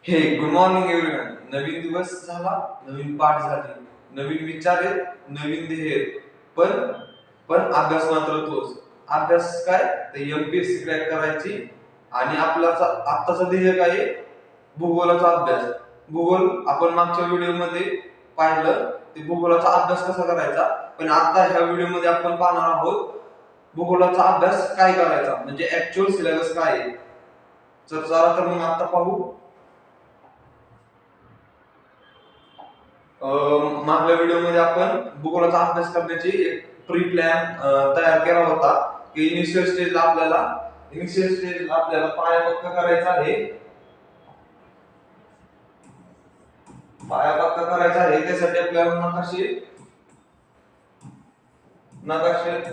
हे good morning everyone. नवीन दिवस झाला, नवीन पाठ झाली, नवीन विचार आहेत, नवीन ध्येय आहेत. पण पण अभ्यास मात्र तोच. अभ्यास काय तर एमपीएससी क्रॅक करायची. आणि आपला आत्ताचा ध्येय काय आहे? भूगोलाचा अभ्यास. भूगोल आपण मागच्या व्हिडिओमध्ये पाहिलं ते भूगोलाचा अभ्यास कसा करायचा. पण आता ह्या व्हिडिओमध्ये आपण पाहणार आहोत भूगोलाचा अभ्यास काय करायचा, म्हणजे ऍक्च्युअल सिलेबस काय आहे. चला तर मग आता पाहू. मागल्या व्हिडिओमध्ये आपण भूगोलाचा अभ्यास करण्याची एक प्री प्लॅन तयार केला होता की इनिशियल स्टेजला आपल्याला पाया पक्का करायचा आहे. त्यासाठी आपल्याला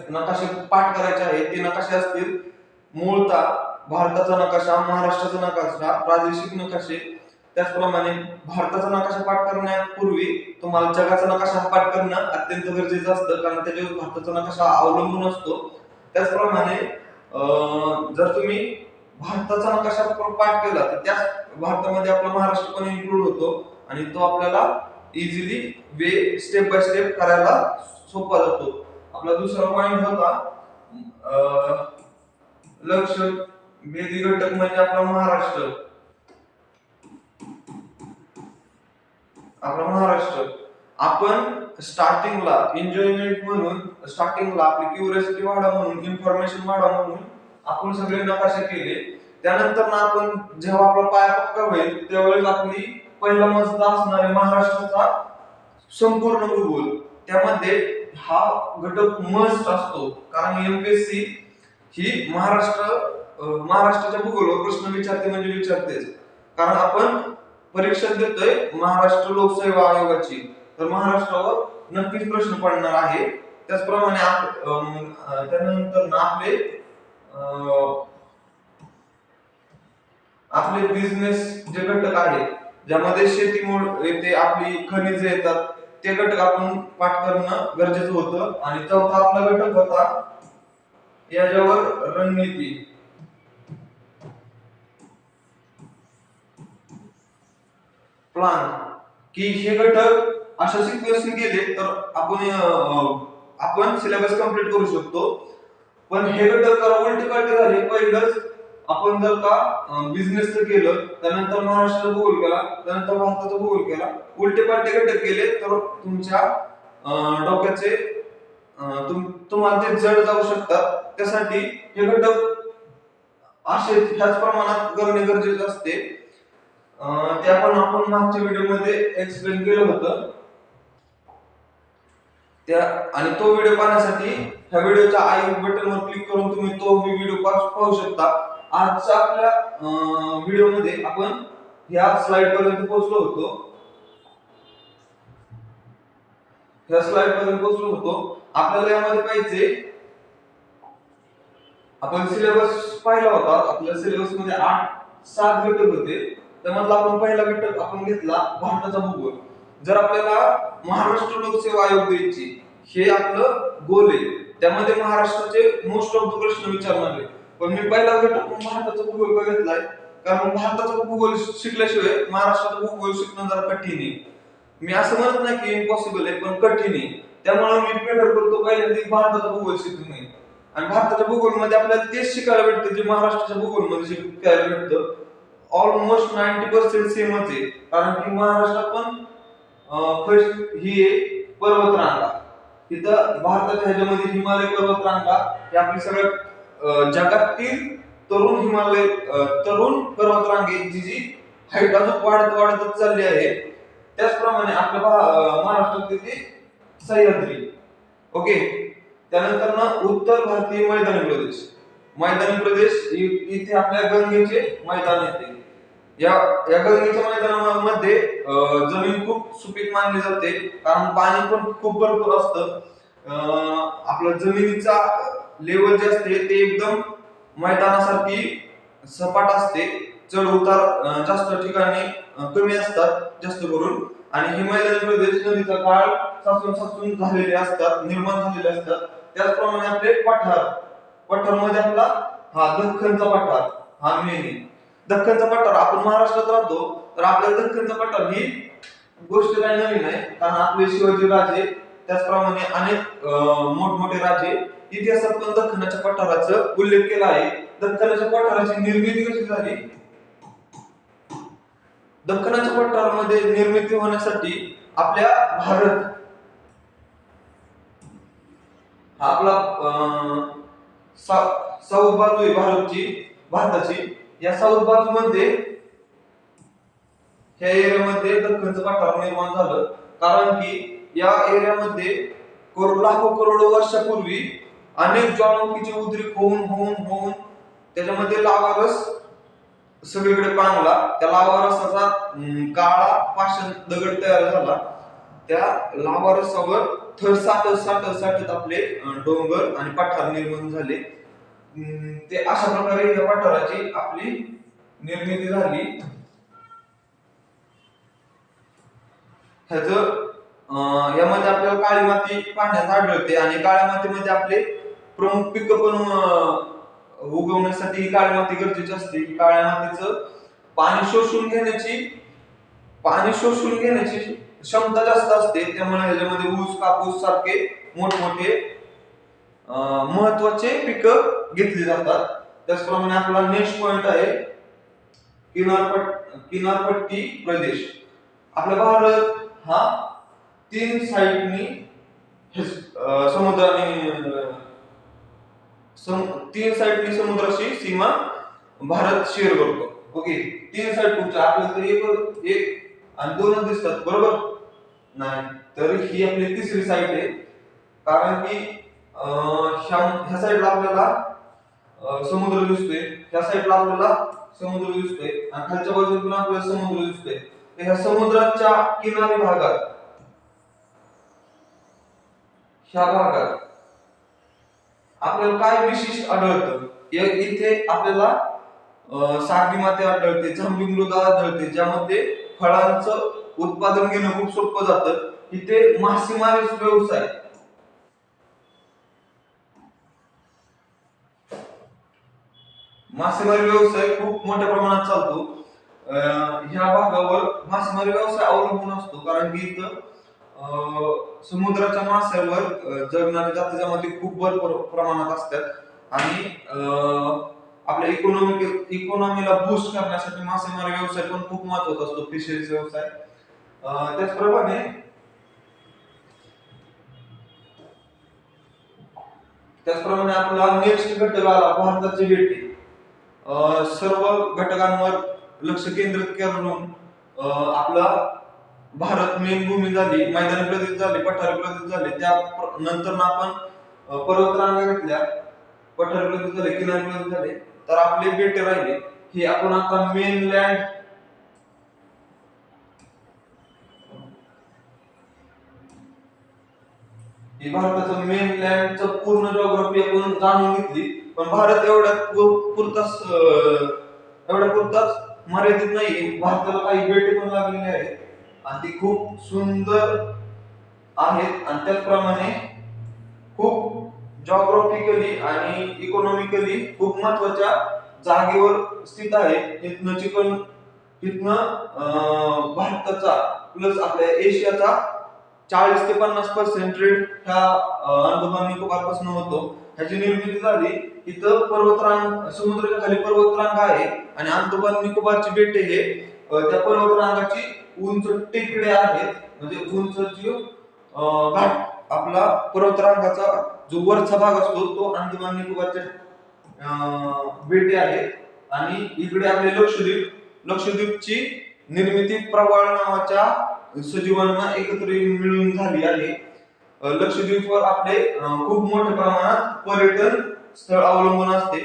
नकाशे पाठ करायचे आहे. ते नकाशे असतील मूळतः भारताचा नकाशा, महाराष्ट्राचा नकाशा, प्रादेशिक नकाशे. त्याचप्रमाणे भारताचा नकाशा पाठ करण्यापूर्वी तुम्हाला जगाचा नकाशा पाठ करणं अत्यंत गरजेचं असतं, कारण त्याच्यावर भारताचा नकाशा अवलंबून असतो. त्याचप्रमाणे जर तुम्ही भारताचा नकाशा पाठ केला तर त्याच भारतामध्ये आपला महाराष्ट्र पण इन्क्लूड होतो आणि तो आपल्याला इझिली स्टेप बाय स्टेप करायला सोपा जातो. आपला दुसरा पॉइंट होता लक्ष वेधी घटक म्हणजे आपला महाराष्ट्र. आपण स्टार्टिंगला एन्जॉयमेंट म्हणून, स्टार्टिंगला आपली क्युरियोसिटी वाढा म्हणून, इन्फॉर्मेशन वाढा म्हणून आपण सगळे नकाशे केले. त्यानंतर ना आपण जेव्हा आपला पाया पक्का होईल त्यावेळेस आपली पहिला मजला असणारे महाराष्ट्राचा संपूर्ण भूगोल. त्यामध्ये हा घटक मस्ट असतो, कारण एमपीएससी ही महाराष्ट्राच्या भूगोलावर प्रश्न विचारते म्हणजे विचारतेच. कारण आपण परीक्षा देतोय महाराष्ट्र लोकसेवा आयोगाची, तर महाराष्ट्रावर नक्कीच प्रश्न पडणार आहे. त्याचप्रमाणे त्यानंतर ना आपले बिझनेस जे घटक आहेत, ज्यामध्ये शेतीमूळ येते, आपली खनिजे येतात, ते घटक आपण पाठ करणं गरजेचं होतं. आणि चौथा आपला घटक होता याच्यावर रणनीती. प्लान की हे घटक अशा सिक्वेन्सने गेले तर आपण सिलेबस कंप्लीट करू शकतो. पण हे घटक जर उलटे पालटे झाले, पहिलंच आपण जर का बिझनेसचं केलं, त्यानंतर महाराष्ट्र भूगोल केला, त्यानंतर भारताचा भूगोल केला, उलटे पालटे घटक केले तर तुमच्या डोक्याचे तुम्हाला ते जड जाऊ शकतात. त्यासाठी हे घटक असे ह्याच प्रमाणात करणे गरजेचे असते. ते आपण मागच्या व्हिडिओमध्ये एक्सप्लेन केलं होतं. आणि तो व्हिडिओ पाहण्यासाठी ह्या व्हिडिओच्या आय बटनवर क्लिक करून तुम्ही तो व्हिडिओ पाहू शकता. आजच्या आपल्या व्हिडिओमध्ये आपण ह्या स्लाइड पर्यंत पोहोचलो होतो. आपल्याला यामध्ये पाहिजे, आपण सिलेबस पाहिला होता. आपल्या सिलेबस मध्ये 7 घटक होते. त्यामधला आपण पहिला घटक आपण घेतला भारताचा भूगोल. जर आपल्याला महाराष्ट्र लोकसेवा आयोग द्यायची, हे आपलं गोल आहे, त्यामध्ये महाराष्ट्राचे मोस्ट ऑफ द प्रश्न विचारणार आहे. पण मी पहिला घटक भारताचा भूगोल बघितलाय, कारण भारताचा भूगोल शिकल्याशिवाय महाराष्ट्राचा भूगोल शिकणं जरा कठीण आहे. मी असं म्हणत नाही की इम्पॉसिबल आहे, पण कठीण आहे. त्यामुळे मी प्रेफर करतो पहिल्यांदा भारताचा भूगोल शिकणे. आणि भारताच्या भूगोल मध्ये आपल्याला तेच शिकायला भेटतं जे महाराष्ट्राच्या भूगोल मध्ये शिकायला भेटतं. ऑलमोस्ट 90% सेमच आहे, कारण की महाराष्ट्रात पण फर्स्ट ही पर्वतरांगा. तिथं भारताच्या ह्याच्यामध्ये हिमालय पर्वतरांगा ही आपली सगळ्यात जगातील तरुण पर्वतरांगेची जी हाईट अजून वाढतच चालली आहे. त्याचप्रमाणे आपल्या महाराष्ट्रातील सह्याद्री. ओके. त्यानंतर ना उत्तर भारतीय मैदानी प्रदेश इथे आपल्या गंगेचे मैदान येते. या गंगेच्या मैदानामध्ये जमीन खूप सुपीक मानली जाते, कारण पाणी पण खूप भरपूर असतं. आपलं जमिनीचा लेवल जे असते ते एकदम मैदानासारखी सपाट असते. चढ उतार जास्त ठिकाणी कमी असतात जास्त करून. आणि हे मैदानी प्रदेश नदीचा काळ साचून निर्माण झालेले असतात. त्याचप्रमाणे आपले पठार मध्ये आपला दख्खनचा पठार हा मेन आहे. दख्खनचा पठार, आपण महाराष्ट्रात राहतो तर आपल्याला दख्खनचा पठार ही गोष्ट काही नवीन आहे, कारण आपले शिवाजी राजे त्याचप्रमाणे अनेक मोठमोठे राजे इतिहासात पण दख्खनाच्या पठाराचा उल्लेख केला आहे. दख्खनाच्या पठाराची निर्मिती कशी झाली? दख्खनाच्या पठारामध्ये निर्मिती होण्यासाठी आपल्या भारत हा आपला साऊथ बाजू आहे भारताची. या साऊथ बाजू मध्ये ह्या एरियामध्ये दख्खनचं पठार निर्माण झालं, कारण की या एरियामध्ये लाखो करोडो वर्षापूर्वी अनेक ज्वालामुखीचे उद्रेक होऊन त्याच्यामध्ये लावा रस सगळीकडे पांगला. त्या लावा रसाचा काळा पाषाण दगड तयार झाला. त्या लावा रसावर थर साठत आपले डोंगर आणि पठार निर्माण झाले. ते अशा प्रकारे या पठाराची आपली निर्मिती झाली. यामध्ये आपल्याला काळी माती पाण्यात आढळते आणि काळ्या मातीमध्ये आपले प्रमुख पिकं पण उगवण्यासाठी काळी माती गरजेची असते. काळ्या मातीचं पाणी शोषून घेण्याची क्षमता जास्त असते, त्यामुळे ह्याच्यामध्ये ऊस कापूस सारखे मोठमोठे महत्वाचे पिकं घेतली जातात. त्याचप्रमाणे आपला नेक्स्ट पॉइंट आहे किनारपट्टी प्रदेश. आपला भारत हा 3 साईडनी समुद्राशी सीमा भारत शेअर करतो. ओके, 3 साईड कुठच्या आपल्याला तरी एक आणि 2 दिसतात, बरोबर? नाही, तर ही आपली तिसरी साईड आहे, कारण की ह्या साईडला आपल्याला समुद्र दिसतोय, ह्या साईडला आपल्याला समुद्र दिसतोय आणि खालच्या बाजूला आपल्याला समुद्र दिसतोय. ह्या समुद्राच्या किनारी भागात आपल्याला काय विशेष आढळतं? इथे आपल्याला सागरी माती आढळते, जांभी मृदा आढळते, ज्यामध्ये फळांचं उत्पादन घेणं खूप सोपं जातं. इथे मासेमारी व्यवसाय खूप मोठ्या प्रमाणात चालतो. ह्या भागावर मासेमारी व्यवसाय अवलंबून असतो, कारण की इथं समुद्राच्या माशांवर जगणाऱ्या जाती जमाती खूप भरपूर प्रमाणात असतात आणि आपल्या इकॉनॉमीला बूस्ट करण्यासाठी मासेमारी व्यवसाय पण खूप महत्त्वाचा असतो, फिशरीज व्यवसाय. त्याचप्रमाणे आपला नेक्स्ट घटक आला भारताची बेटी. सर्व घटकांवर लक्ष केंद्रित करून आपला भारत मेन भूमी झाली, मैदानी प्रदेश झाले, पठारी प्रदेश झाले, त्या नंतर आपण पर्वतरांगा घेतल्या, पठारी प्रदेश झाले, किनारी प्रदेश झाले, तर आपले बेटे राहिले. हे आपण आता मेनलँड भारताचं मेनलँडचं पूर्ण जिओग्राफी आपण जाणून घेतली. पण भारत एवढ्या पुरताच मर्यादित नाही, भारताला काही बेटे पण लागलेले आहेत आणि ती खूप सुंदर आहेत आणि त्याचप्रमाणे खूप जॉग्राफिकली आणि इकॉनॉमिकली खूप महत्वाच्या जागेवर स्थित आहे. इथनं भारताचा प्लस आपल्या एशियाचा 40 ते 50% रेट ह्या अंदमान निकोबार पासून होतो. ह्याची निर्मिती झाली. इथं समुद्राच्या खाली पर्वतरांगा आहे आणि अंदमान निकोबारची बेटे हे त्या पर्वतरांगाची उंच टेकडे आहेत, म्हणजे उंच जो घाट आपला पर्वतरांगाचा जो वरचा भाग असतो तो अंदमान निकोबारच्या बेटे आहेत. आणि इकडे आपले लक्षद्वीपची निर्मिती प्रवाळ नावाच्या सजीवांना एकत्र मिळून झाली आहे. लक्षद्वीपवर आपले खूप मोठ्या प्रमाणात पर्यटन स्थळ अवलंबून असते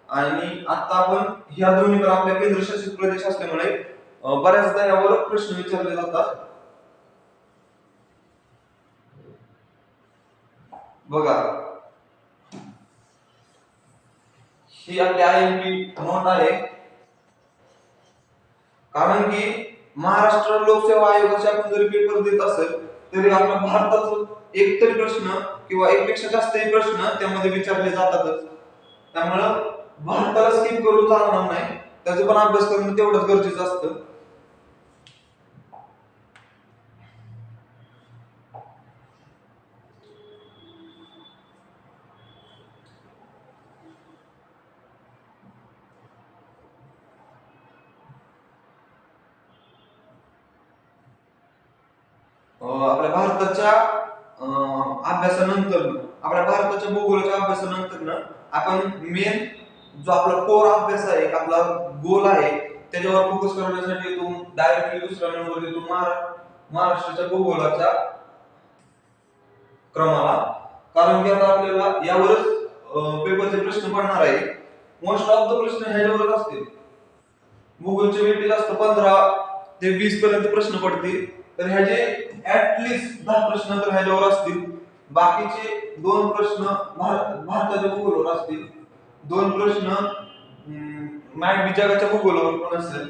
आणि आता आपण ह्या दोन्हीवर आपल्या केंद्रशासित प्रदेश असल्यामुळे बऱ्याचदा यावर प्रश्न विचारले जातात. बघा, ही आपली IMP नोट आहे, कारण की महाराष्ट्र लोकसेवा आयोगाचे आपण जरी पेपर देत असेल तरी आपल्या भारताचं एक तरी प्रश्न किंवा एकपेक्षा जास्तही प्रश्न त्यामध्ये विचारले जातातच. त्यामुळं भारताला स्किप करून चालणार नाही. त्याचा पण अभ्यास करणं तेवढंच गरजेचं असतं. आपल्या भारताच्या अभ्यासानंतर, आपल्या भारताच्या भूगोलाच्या अभ्यासानंतर आपण मेन जो आपला कोर अभ्यास आहे, आपला गोल आहे, त्याच्यावर फोकस करण्यासाठी तो डायरेक्टली दुसरा नंबर देतो महाराष्ट्राच्या भूगोलाच्या क्रमाला. कारण की आता आपल्याला यावरच पेपरचे प्रश्न पडणार आहे. मोस्ट ऑफ द प्रश्न ह्याच्यावरच असतील. भूगोलचे वेटेज असतं 15 ते 20 पर्यंत प्रश्न पडतील. तर ह्याचे ऍटलिस्ट 10 प्रश्न तर ह्याच्यावर असतील. बाकीचे 2 प्रश्न भारताच्या भूगोलावर असतील, 2 प्रश्न जगाच्या भूगोलावर पण असेल,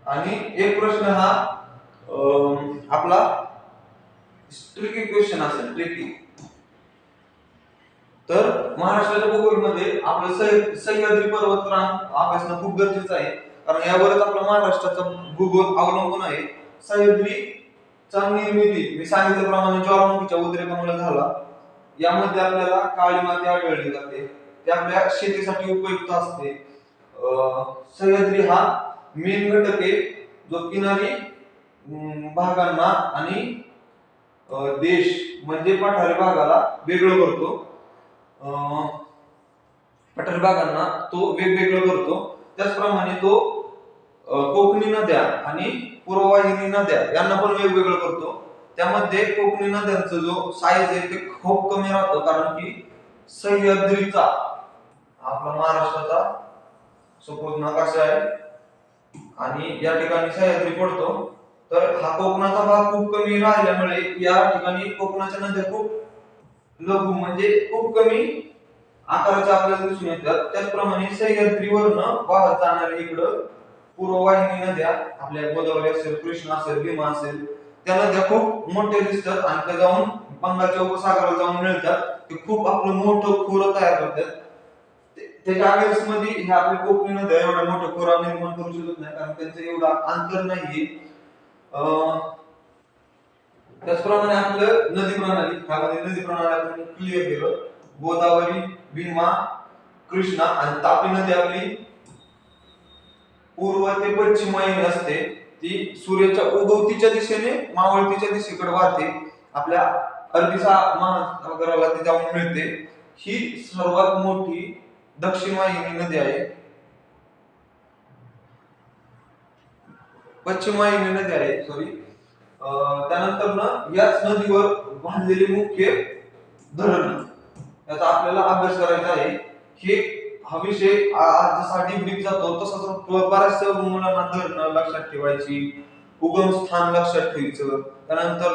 आणि एक प्रश्न हा आपला ट्रिकी क्वेश्चन असेल, ट्रिकी. तर महाराष्ट्राच्या भूगोलमध्ये आपलं सह्याद्री पर्वतरांग अभ्यासणं खूप गरजेचं आहे. कारण यावरच आपला महाराष्ट्राचा भूगोल अवलंबून आहे. सह्याद्रीचा निर्मिती मी सांगितल्याप्रमाणे ज्वालामुखीच्या उद्रेकामुळे झाला. यामध्ये आपल्याला काळी माती आढळली जाते, ते आपल्या शेतीसाठी उपयुक्त असते. सह्याद्री हा मेन घटक आहे जो किनारी भागांना आणि देश म्हणजे पठारी भागाला वेगळं करतो. पठारी भागांना तो वेगवेगळं करतो. त्याचप्रमाणे तो कोकणी नद्या आणि पूर्ववाहिनी नद्या यांना पण वेगवेगळं करतो. त्यामध्ये कोकणी नद्यांचा जो साईज आहे ते खूप कमी राहतो, कारण की सह्याद्रीचा आपला महाराष्ट्राचा सपोज नकाशा आहे आणि या ठिकाणी सह्याद्री पडतो. तर हा कोकणाचा भाग खूप कमी राहिल्यामुळे या ठिकाणी कोकणाच्या नद्या खूप लघु म्हणजे खूप कमी आकाराच्या आपल्याला दिसून येतात. त्याचप्रमाणे सह्याद्रीवरनं वाहत जाणाऱ्या इकडं पूर्ववाहिनी नद्या आपल्या गोदावरी असेल, कृष्णा असेल, भीमा असेल, त्या नद्या खूप मोठ्या दिसतात आणि त्या जाऊन बंगालच्या उपसागराला जाऊन मिळतात. ते खूप आपलं मोठं खोरं तयार करतात. त्याच्या अगेन्स्ट मध्ये ह्या आपल्या कोकणी नद्या एवढ्या मोठ्या खोरा निर्माण करू शकत नाही, कारण त्यांचं एवढा अंतर नाहीये. त्याचप्रमाणे आपलं नदी प्रणाली, ह्यामध्ये नदी प्रणाली आपण क्लिअर केलं. गोदावरी, भीमा, कृष्णा आणि तापी नदी आपली पूर्व ते पश्चिम वाहिनी असते. ती सूर्याच्या उगवतीच्या दिशेने मावळतीच्या दिशेकडे वाहते. आपल्या अरबी महासागराला ती जाऊन मिळते. ही सर्वात मोठी दक्षिण वाहिनी नदी आहे. पश्चिम वाहिनी नदी आहे, सॉरी. त्यानंतर याच नदीवर बांधलेले मुख्य धरण, याचा आपल्याला अभ्यास करायचा आहे. हे हा विषय आज जसा डीप जातो तसंच बऱ्याचशा मुलांना धरण लक्षात ठेवायची, उगम स्थान लक्षात ठेवायचं, त्यानंतर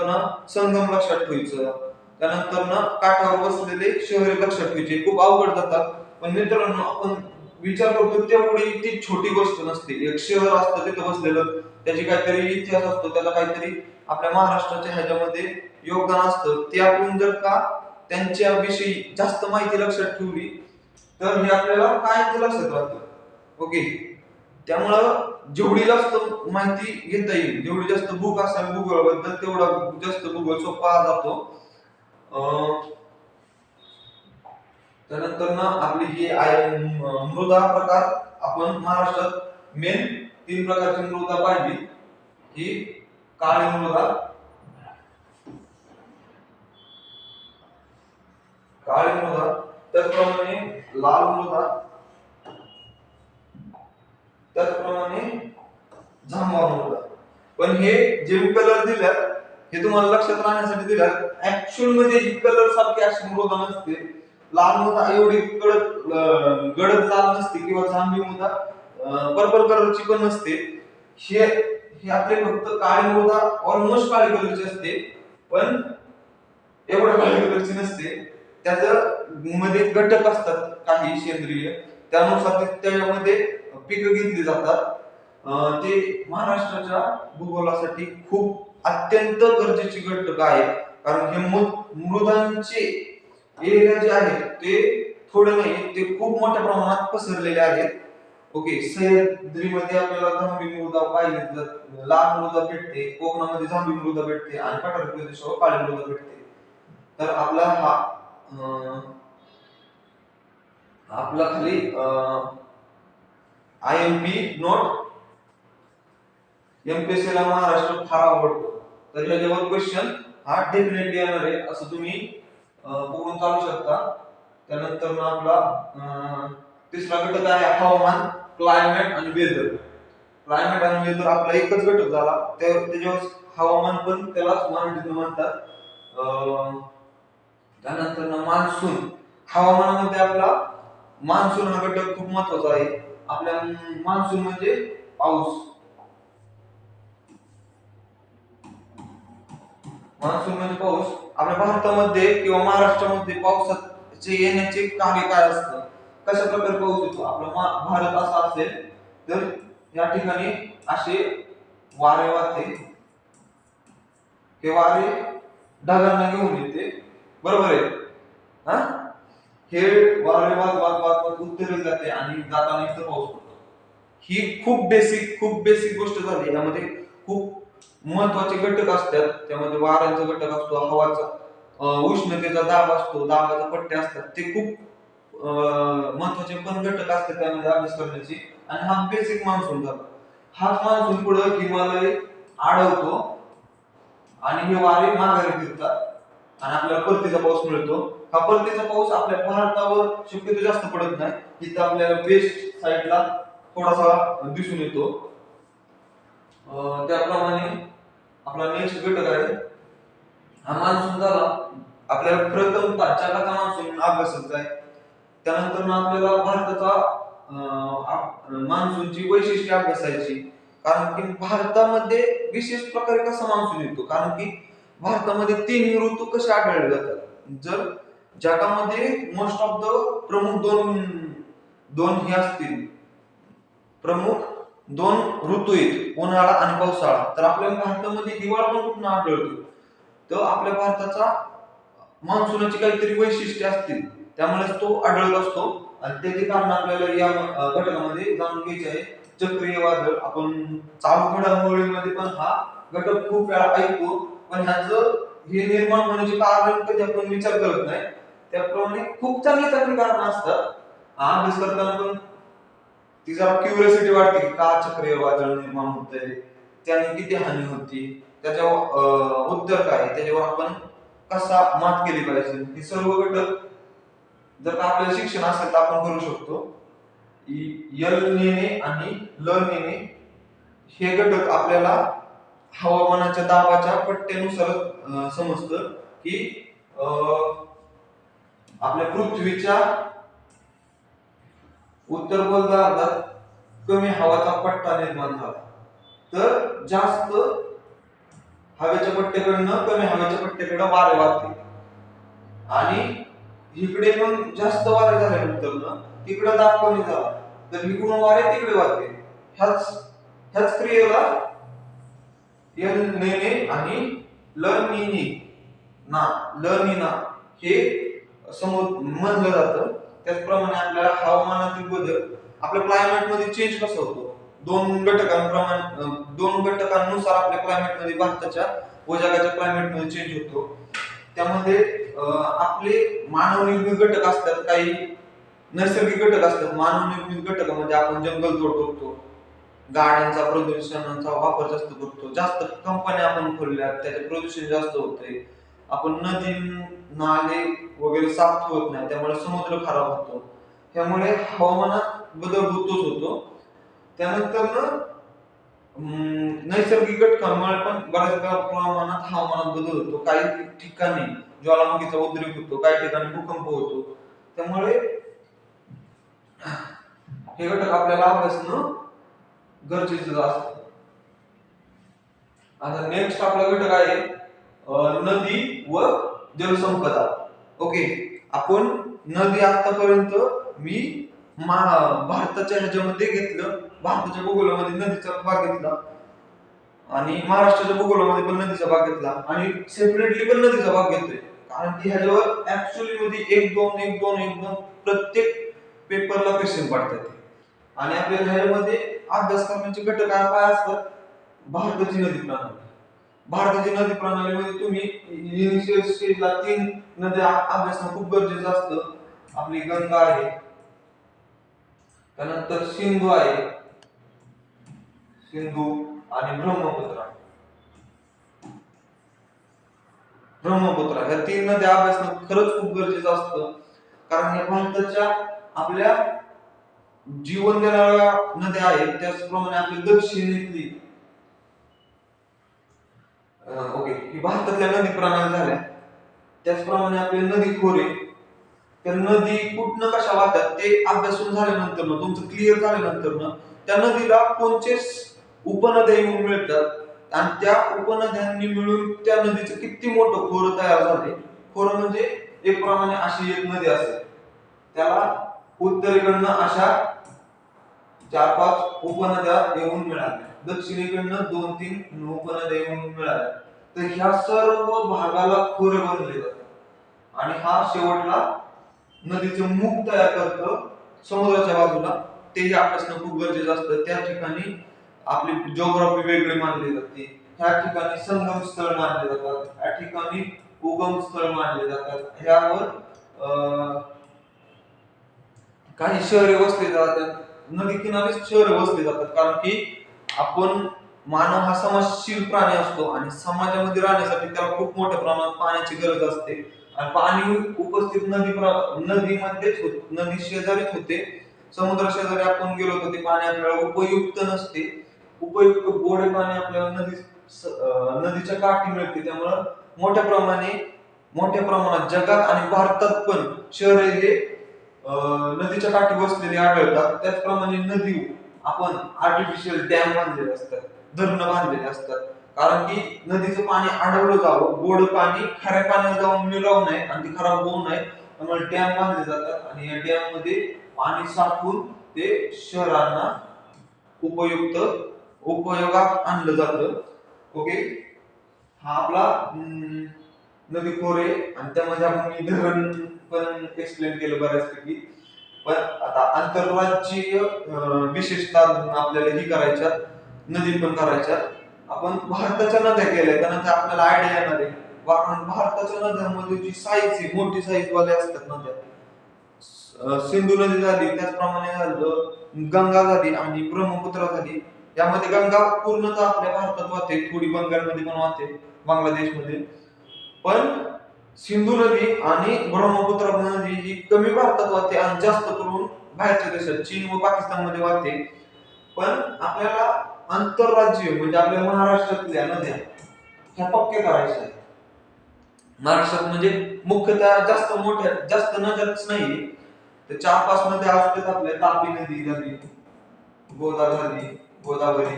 संगम लक्षात ठेवायचं, त्यानंतर काठावर बसलेले शहरे लक्षात ठेवायचे. खूप अवघड जातात, पण मित्रांनो आपण विचार करतो तेवढी ती छोटी गोष्ट नसते. एक शहर असतं तिथं बसलेलं, त्याची काहीतरी इतिहास असतो, त्याला काहीतरी आपल्या महाराष्ट्राच्या ह्याच्यामध्ये योगदान असतं. ते आपण जर का त्यांच्याविषयी जास्त माहिती लक्षात ठेवली तर हे आपल्याला काय लक्षात राहतं. ओके, त्यामुळं जेवढी जास्त माहिती घेता येईल, जेवढी जास्त बुक असेल भूगोलाबद्दल, तेवढा जास्त भूगोल सोपा जातो. त्यानंतर आपली ही मृदा प्रकार आपण महाराष्ट्रात मेन 3 प्रकारची मृदा पाहिली, ही काळी मृदा, त्याचप्रमाणे लाल मृदा, त्याचप्रमाणे जांभळा मृदा. पण हे जे कलर दिल्यात हे तुम्हाला लक्षात राहण्यासाठी दिल्यात. ऍक्च्युअल मध्ये ही कलर सारखी अशी मृदा नसते. लाल मृदा एवढी गडद लाल नसते, किंवा जांभळी मृदा पर्पल कलरची पण नसते. हे आपले फक्त काळी मृदा ऑलमोस्ट काळी कलरची असते, पण एवढ्या काळी कलरची नसते. त्याच्या मध्ये घटक असतात काही सेंद्रिय, त्यानुसार त्याच्यामध्ये पिकं घेतली जातात. ते महाराष्ट्राच्या भूगोलासाठी खूप अत्यंत गरजेची घटक आहे. कारण हे मृदांचे एरिया जे आहेत ते थोडे नाही, ते खूप मोठ्या प्रमाणात पसरलेले आहेत. ओके, सह्याद्रीमध्ये आपल्याला जांभी मृदा पाहिली तर लाल मृदा भेटते, कोकणामध्ये जांभी मृदा भेटते आणि पठारी प्रदेशावर काळी मृदा भेटते. तर आपला हा आपला खाली IMP नोट MPSC ला महाराष्ट्र फार आवडतो. तर ह्याच्यावर क्वेश्चन हा डेफिनेटली येणार आहे असं तुम्ही बघून चालू शकता. त्यानंतर आपला तिसरा घटक आहे हवामान, क्लायमेट आणि वेदर. क्लायमेट आणि वेदर आपला एकच घटक झाला, त्याच्यावर हवामान पण त्यालाच मराठीतून म्हणतात. त्यानंतर मान्सून. हवामानामध्ये आपला मान्सून हा घटक खूप महत्वाचा आहे. आपल्या मान्सून म्हणजे पाऊस. मान्सून म्हणजे पाऊस. आपल्या भारतामध्ये किंवा महाराष्ट्रामध्ये पावसाचे येण्याचे कार्य काय असतं, कशा प्रकारे पाऊस येतो. आपला भारत असा असेल तर या ठिकाणी असे वारे वाहते, हे वारे ढगांना घेऊन येते, बरोबर आहे हा. हे वारे वाहत उत्तरेला जाते आणि जाताना इथं पाऊस पडतो. ही खूप बेसिक गोष्ट झाली. यामध्ये खूप महत्वाचे घटक असतात. त्यामध्ये वाऱ्याचा घटक असतो, हवाचा उष्णतेचा दाब असतो, दाबाचा पट्टे असतात. ते खूप महत्वाचे पण घटक असतात त्यामध्ये अभ्यास करण्याची. आणि हा बेसिक मान्सून झाला. हा मान्सून पुढे हिमालय आढळतो आणि हे वारे माघारी फिरतात आणि आपल्याला परतीचा पाऊस मिळतो. हा परतीचा पाऊस आपल्या भारतावर शक्यतो जास्त पडत नाही. इथं आपल्याला वेस्ट साईडला थोडासा दिसून येतो. त्याप्रमाणे आपला नेक्स्ट घटक आहे हा मान्सून झाला. आपल्याला प्रथमतः जगाचा मान्सून अभ्यासायचा आहे. त्यानंतर आपल्याला भारताचा मान्सूनची वैशिष्ट्ये अभ्यासायची. कारण की भारतामध्ये विशेष प्रकारे कसा मान्सून येतो, कारण की भारतामध्ये 3 ऋतू कसे आढळले जातात. जर जगामध्ये मोस्ट ऑफ द प्रमुख दोन हे असतील, प्रमुख 2 ऋतू आहेत, उन्हाळा आणि पावसाळा. तर आपल्या भारतामध्ये हिवाळा पण कुठून आढळतो, तर आपल्या भारताचा मान्सूनची काहीतरी वैशिष्ट्ये असतील, त्यामुळे तो आढळत असतो. आणि त्याचे कारण आपल्याला या घटकामध्ये जाणून घ्यायचे आहे. चक्रीय वादळ. आपण चालू घडामोडींमध्ये पण हा घटक खूप वेळा ऐकतो, पण ह्याचं हे निर्माण होण्याचे कारण कधी आपण विचार करत नाही. त्याप्रमाणे खूप चांगली कारण असतात. हा अभ्यास करताना पण ती जरा क्युरियोसिटी वाटते की का चक्रीय वादळ निर्माण होतंय, त्याने किती हानी होती, त्याच्यावर उत्तर काय, त्याच्यावर आपण कसा मात केली पाहिजे. हे सर्व घटक जर का आपल्याला शिक्षण असेल तर आपण करू शकतो. एल नेने आणि ल नेने हे घटक आपल्याला हवामानाच्या दाबाच्या पट्ट्यानुसार समजतं की आपल्या पृथ्वीच्या उत्तर गोलार्धात कमी हवाचा पट्टा निर्माण झाला तर जास्त हवेच्या पट्ट्याकडनं कमी हवेच्या पट्ट्याकडे वारे वाहते, आणि इकडे पण जास्त वारे झाल्यानंतर तिकडे दाब कमी झाला तर इकडून वारे तिकडे वाहते. ह्याच क्रियेला एल नेने आणि ल नीना हे म्हणलं जातं. त्याचप्रमाणे आपल्याला हवामानातील बदल आपल्या क्लायमेट मध्ये चेंज कसा होतो, दोन घटकांनुसार आपल्या क्लायमेट मध्ये, भारताच्या व जगाच्या क्लायमेट मध्ये चेंज होतो. त्यामध्ये आपले मानव निर्मित घटक असतात, काही नैसर्गिक घटक असतात. मानव निर्मित घटकामध्ये आपण जंगल तोड करतो, गाड्यांचा प्रदूषणाचा वापर जास्त करतो, जास्त कंपन्या आपण खोलल्या त्याचे प्रदूषण जास्त होते, आपण नदी नाले वगैरे साफ ठेवत नाही त्यामुळे समुद्र खराब होतो. त्यामुळे हवामानात बदल होतोच होतो. त्यानंतर नैसर्गिक घटकांमुळे पण बऱ्याच प्रमाणात हवामानात बदल होतो. काही ठिकाणी ज्वालामुखीचा उद्रेक होतो, काही ठिकाणी भूकंप होतो. त्यामुळे हे घटक आपल्याला अभ्यासणं गरजेचं असतं. आता नेक्स्ट आपला घटक आहे नदी व जलसंपदा. ओके, आपण नदी आतापर्यंत मी भारताच्या ह्याच्यामध्ये घेतलं, भारताच्या भूगोलामध्ये नदीचा भाग घेतला आणि महाराष्ट्राच्या भूगोलामध्ये पण नदीचा भाग घेतला आणि सेपरेटली पण नदीचा भाग घेतोय. कारण की ह्याच्यावर ऍक्च्युअली मध्ये 1-2 प्रत्येक पेपरला क्वेश्चन पडतात. आणि आपल्याला ह्यामध्ये अभ्यास करण्याचे घटक काय असतात? भारताची नदी प्रणाली. भारताची नदी प्रणालीमध्ये तुम्ही इनिशियल स्टेजला 3 नद्या अभ्यासणं खूप गरजेचं असतं. आपली गंगा आहे, त्यानंतर सिंधू आहे, सिंधू आणि ब्रह्मपुत्रा. ह्या 3 नद्या अभ्यासणं खरंच खूप गरजेचं असतं, कारण या भारताच्या आपल्या जीवन देणाऱ्या नद्या आहेत. त्याचप्रमाणे आपली दक्षिणेतली ओके ही भारतातल्या नदी प्रणाली झाल्या. त्याचप्रमाणे आपले नदी खोरे, त्या नदी कुठनं कशा वाहतात ते अभ्यासून झाल्यानंतर तुमचं क्लिअर झाल्यानंतर त्या नदीला कोणते उपनद्या येऊन मिळतात आणि त्या उपनद्यांनी मिळून त्या नदीचं किती मोठं खोरं तयार झाले. खोरं म्हणजे एक प्रमाणे अशी एक नदी असेल, त्याला उत्तरेकडनं अशा 4-5 उपनद्या येऊन मिळाल्या, दक्षिणेकडनं 2-3 उपनद्या येऊन मिळाल्या. तर ह्या सर्व भागाला खोरे बनले जातात आणि हा शेवटला नदीचं मुख तयार करतं समुद्राच्या बाजूला. तेही अभ्यासणं खूप गरजेचं असतं. त्या ठिकाणी आपली जिओग्राफी वेगळी मानली जाते. ह्या ठिकाणी संगम स्थळ मानले जातात, या ठिकाणी उगम स्थळ मानले जातात. ह्यावर काही शहरे वसली जातात, नदी किनारी शहरे वसली जातात, कारण की आपण मानव हा समाजशील प्राणी असतो आणि समाजामध्ये राहण्यासाठी त्याला खूप मोठ्या प्रमाणात पाण्याची गरज असते. आणि पाणी उपस्थित नदीमध्येच नदी शेजारीच होते. समुद्र शेजारी आपण गेलो तर ते पाणी आपल्याला उपयुक्त नसते. उपयुक्त गोडे पाणी आपल्याला नदीच्या काठी मिळते. त्यामुळं मोठ्या प्रमाणात जगात आणि भारतात पण शहरे हे नदीच्या काठी बसलेली आढळतात. त्याचप्रमाणे नदी आपण आर्टिफिशियल डॅम बांधलेले असतात, धरणं बांधलेले असतात, कारण की नदीचं पाणी अडवलं जावं, गोड पाणी खाऱ्या पाण्यात जाऊन मिळवू नये आणि ती खराब होऊ नये, त्यामुळे डॅम बांधले जातात आणि या डॅम मध्ये पाणी साठवून ते शहरांना उपयोगात आणलं जातं. ओके, हा आपला नदी खोरे आणि त्यामध्ये आपण धरण पण एक्सप्लेन केलं बऱ्याचपैकी. पण आता आंतरराज्यीय विशेषता आपल्याला ही करायच्या, नदी पण करायच्या. आपण भारताच्या नद्या केल्या त्यानंतर आपल्याला आयडिया येणार आहे, कारण भारताच्या नद्यांमध्ये जी साईज आहे, मोठी साईज वाले असतात नद्या. सिंधू नदी झाली, त्याचप्रमाणे झालं गंगा झाली आणि ब्रह्मपुत्रा झाली. यामध्ये गंगा पूर्णतः आपल्या भारतात वाहते, थोडी बंगालमध्ये पण वाहते, बांगलादेशमध्ये. पण सिंधू नदी आणि ब्रह्मपुत्रा नदी ही कमी भारतात वाहते आणि जास्त करून बाहेरच्या देशात चीन व पाकिस्तानमध्ये वाहते. पण आपल्याला आंतरराज्य म्हणजे आपल्या महाराष्ट्रातल्या नद्या ह्या पक्के करायच्या आहेत. महाराष्ट्रात म्हणजे मुख्यतः जास्त नद्याच नाही, तर 4-5 नद्या असतात आपल्या. तापी नदी झाली, गोदावरी,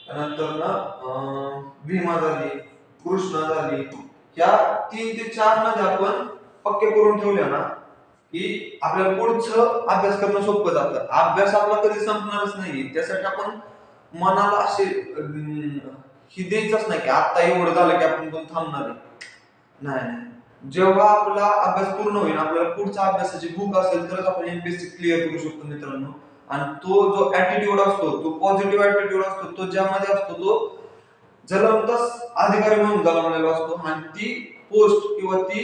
त्यानंतर भीमा झाली, कृष्णा झाली. या 3 ते 4 नद्या आपण पक्के करून ठेवल्या ना की आपल्याला पुढचं अभ्यास करणं सोपं जातं. अभ्यास आपला कधी संपणारच नाही. त्यासाठी आपण मनाला असे ही द्यायचंच नाही की आता एवढं झालं की आपण पण थांबणार आहे. नाही, जेव्हा आपला अभ्यास पूर्ण होईल, आपल्याला पुढचा अभ्यासाची भूक असेल तरच आपण एमपीएससी क्लिअर करू शकतो मित्रांनो. आणि तो जो ऍटिट्यूड असतो, तो पॉझिटिव्ह ऍटिट्यूड असतो, तो ज्यामध्ये असतो तो जलमतच अधिकारी म्हणून जन्मलेला असतो आणि ती पोस्ट किंवा ती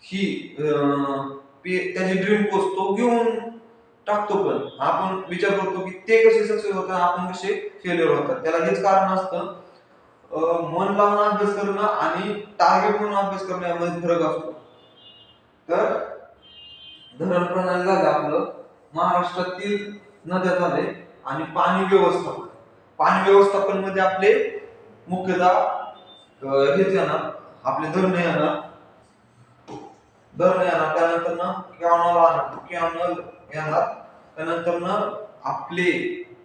ही त्याची ड्रीम पोस्ट तो घेऊन टाकतो. पण आपण विचार करतो की ते कसे सक्सेस होतात, आपण कसे फेल्युअर होतात. त्याला हेच कारण असतं, मन लावून अभ्यास करणं आणि टार्गेट म्हणून अभ्यास करणं यामध्ये फरक असतो. तर धरण प्रणाली झालं आपलं, महाराष्ट्रातील नद्या झाले आणि पाणी व्यवस्थापन मध्ये आपले मुख्यतः हेच येणार, आपले धरण येणार, त्यानंतर कॅनॉल येणार, त्यानंतर आपले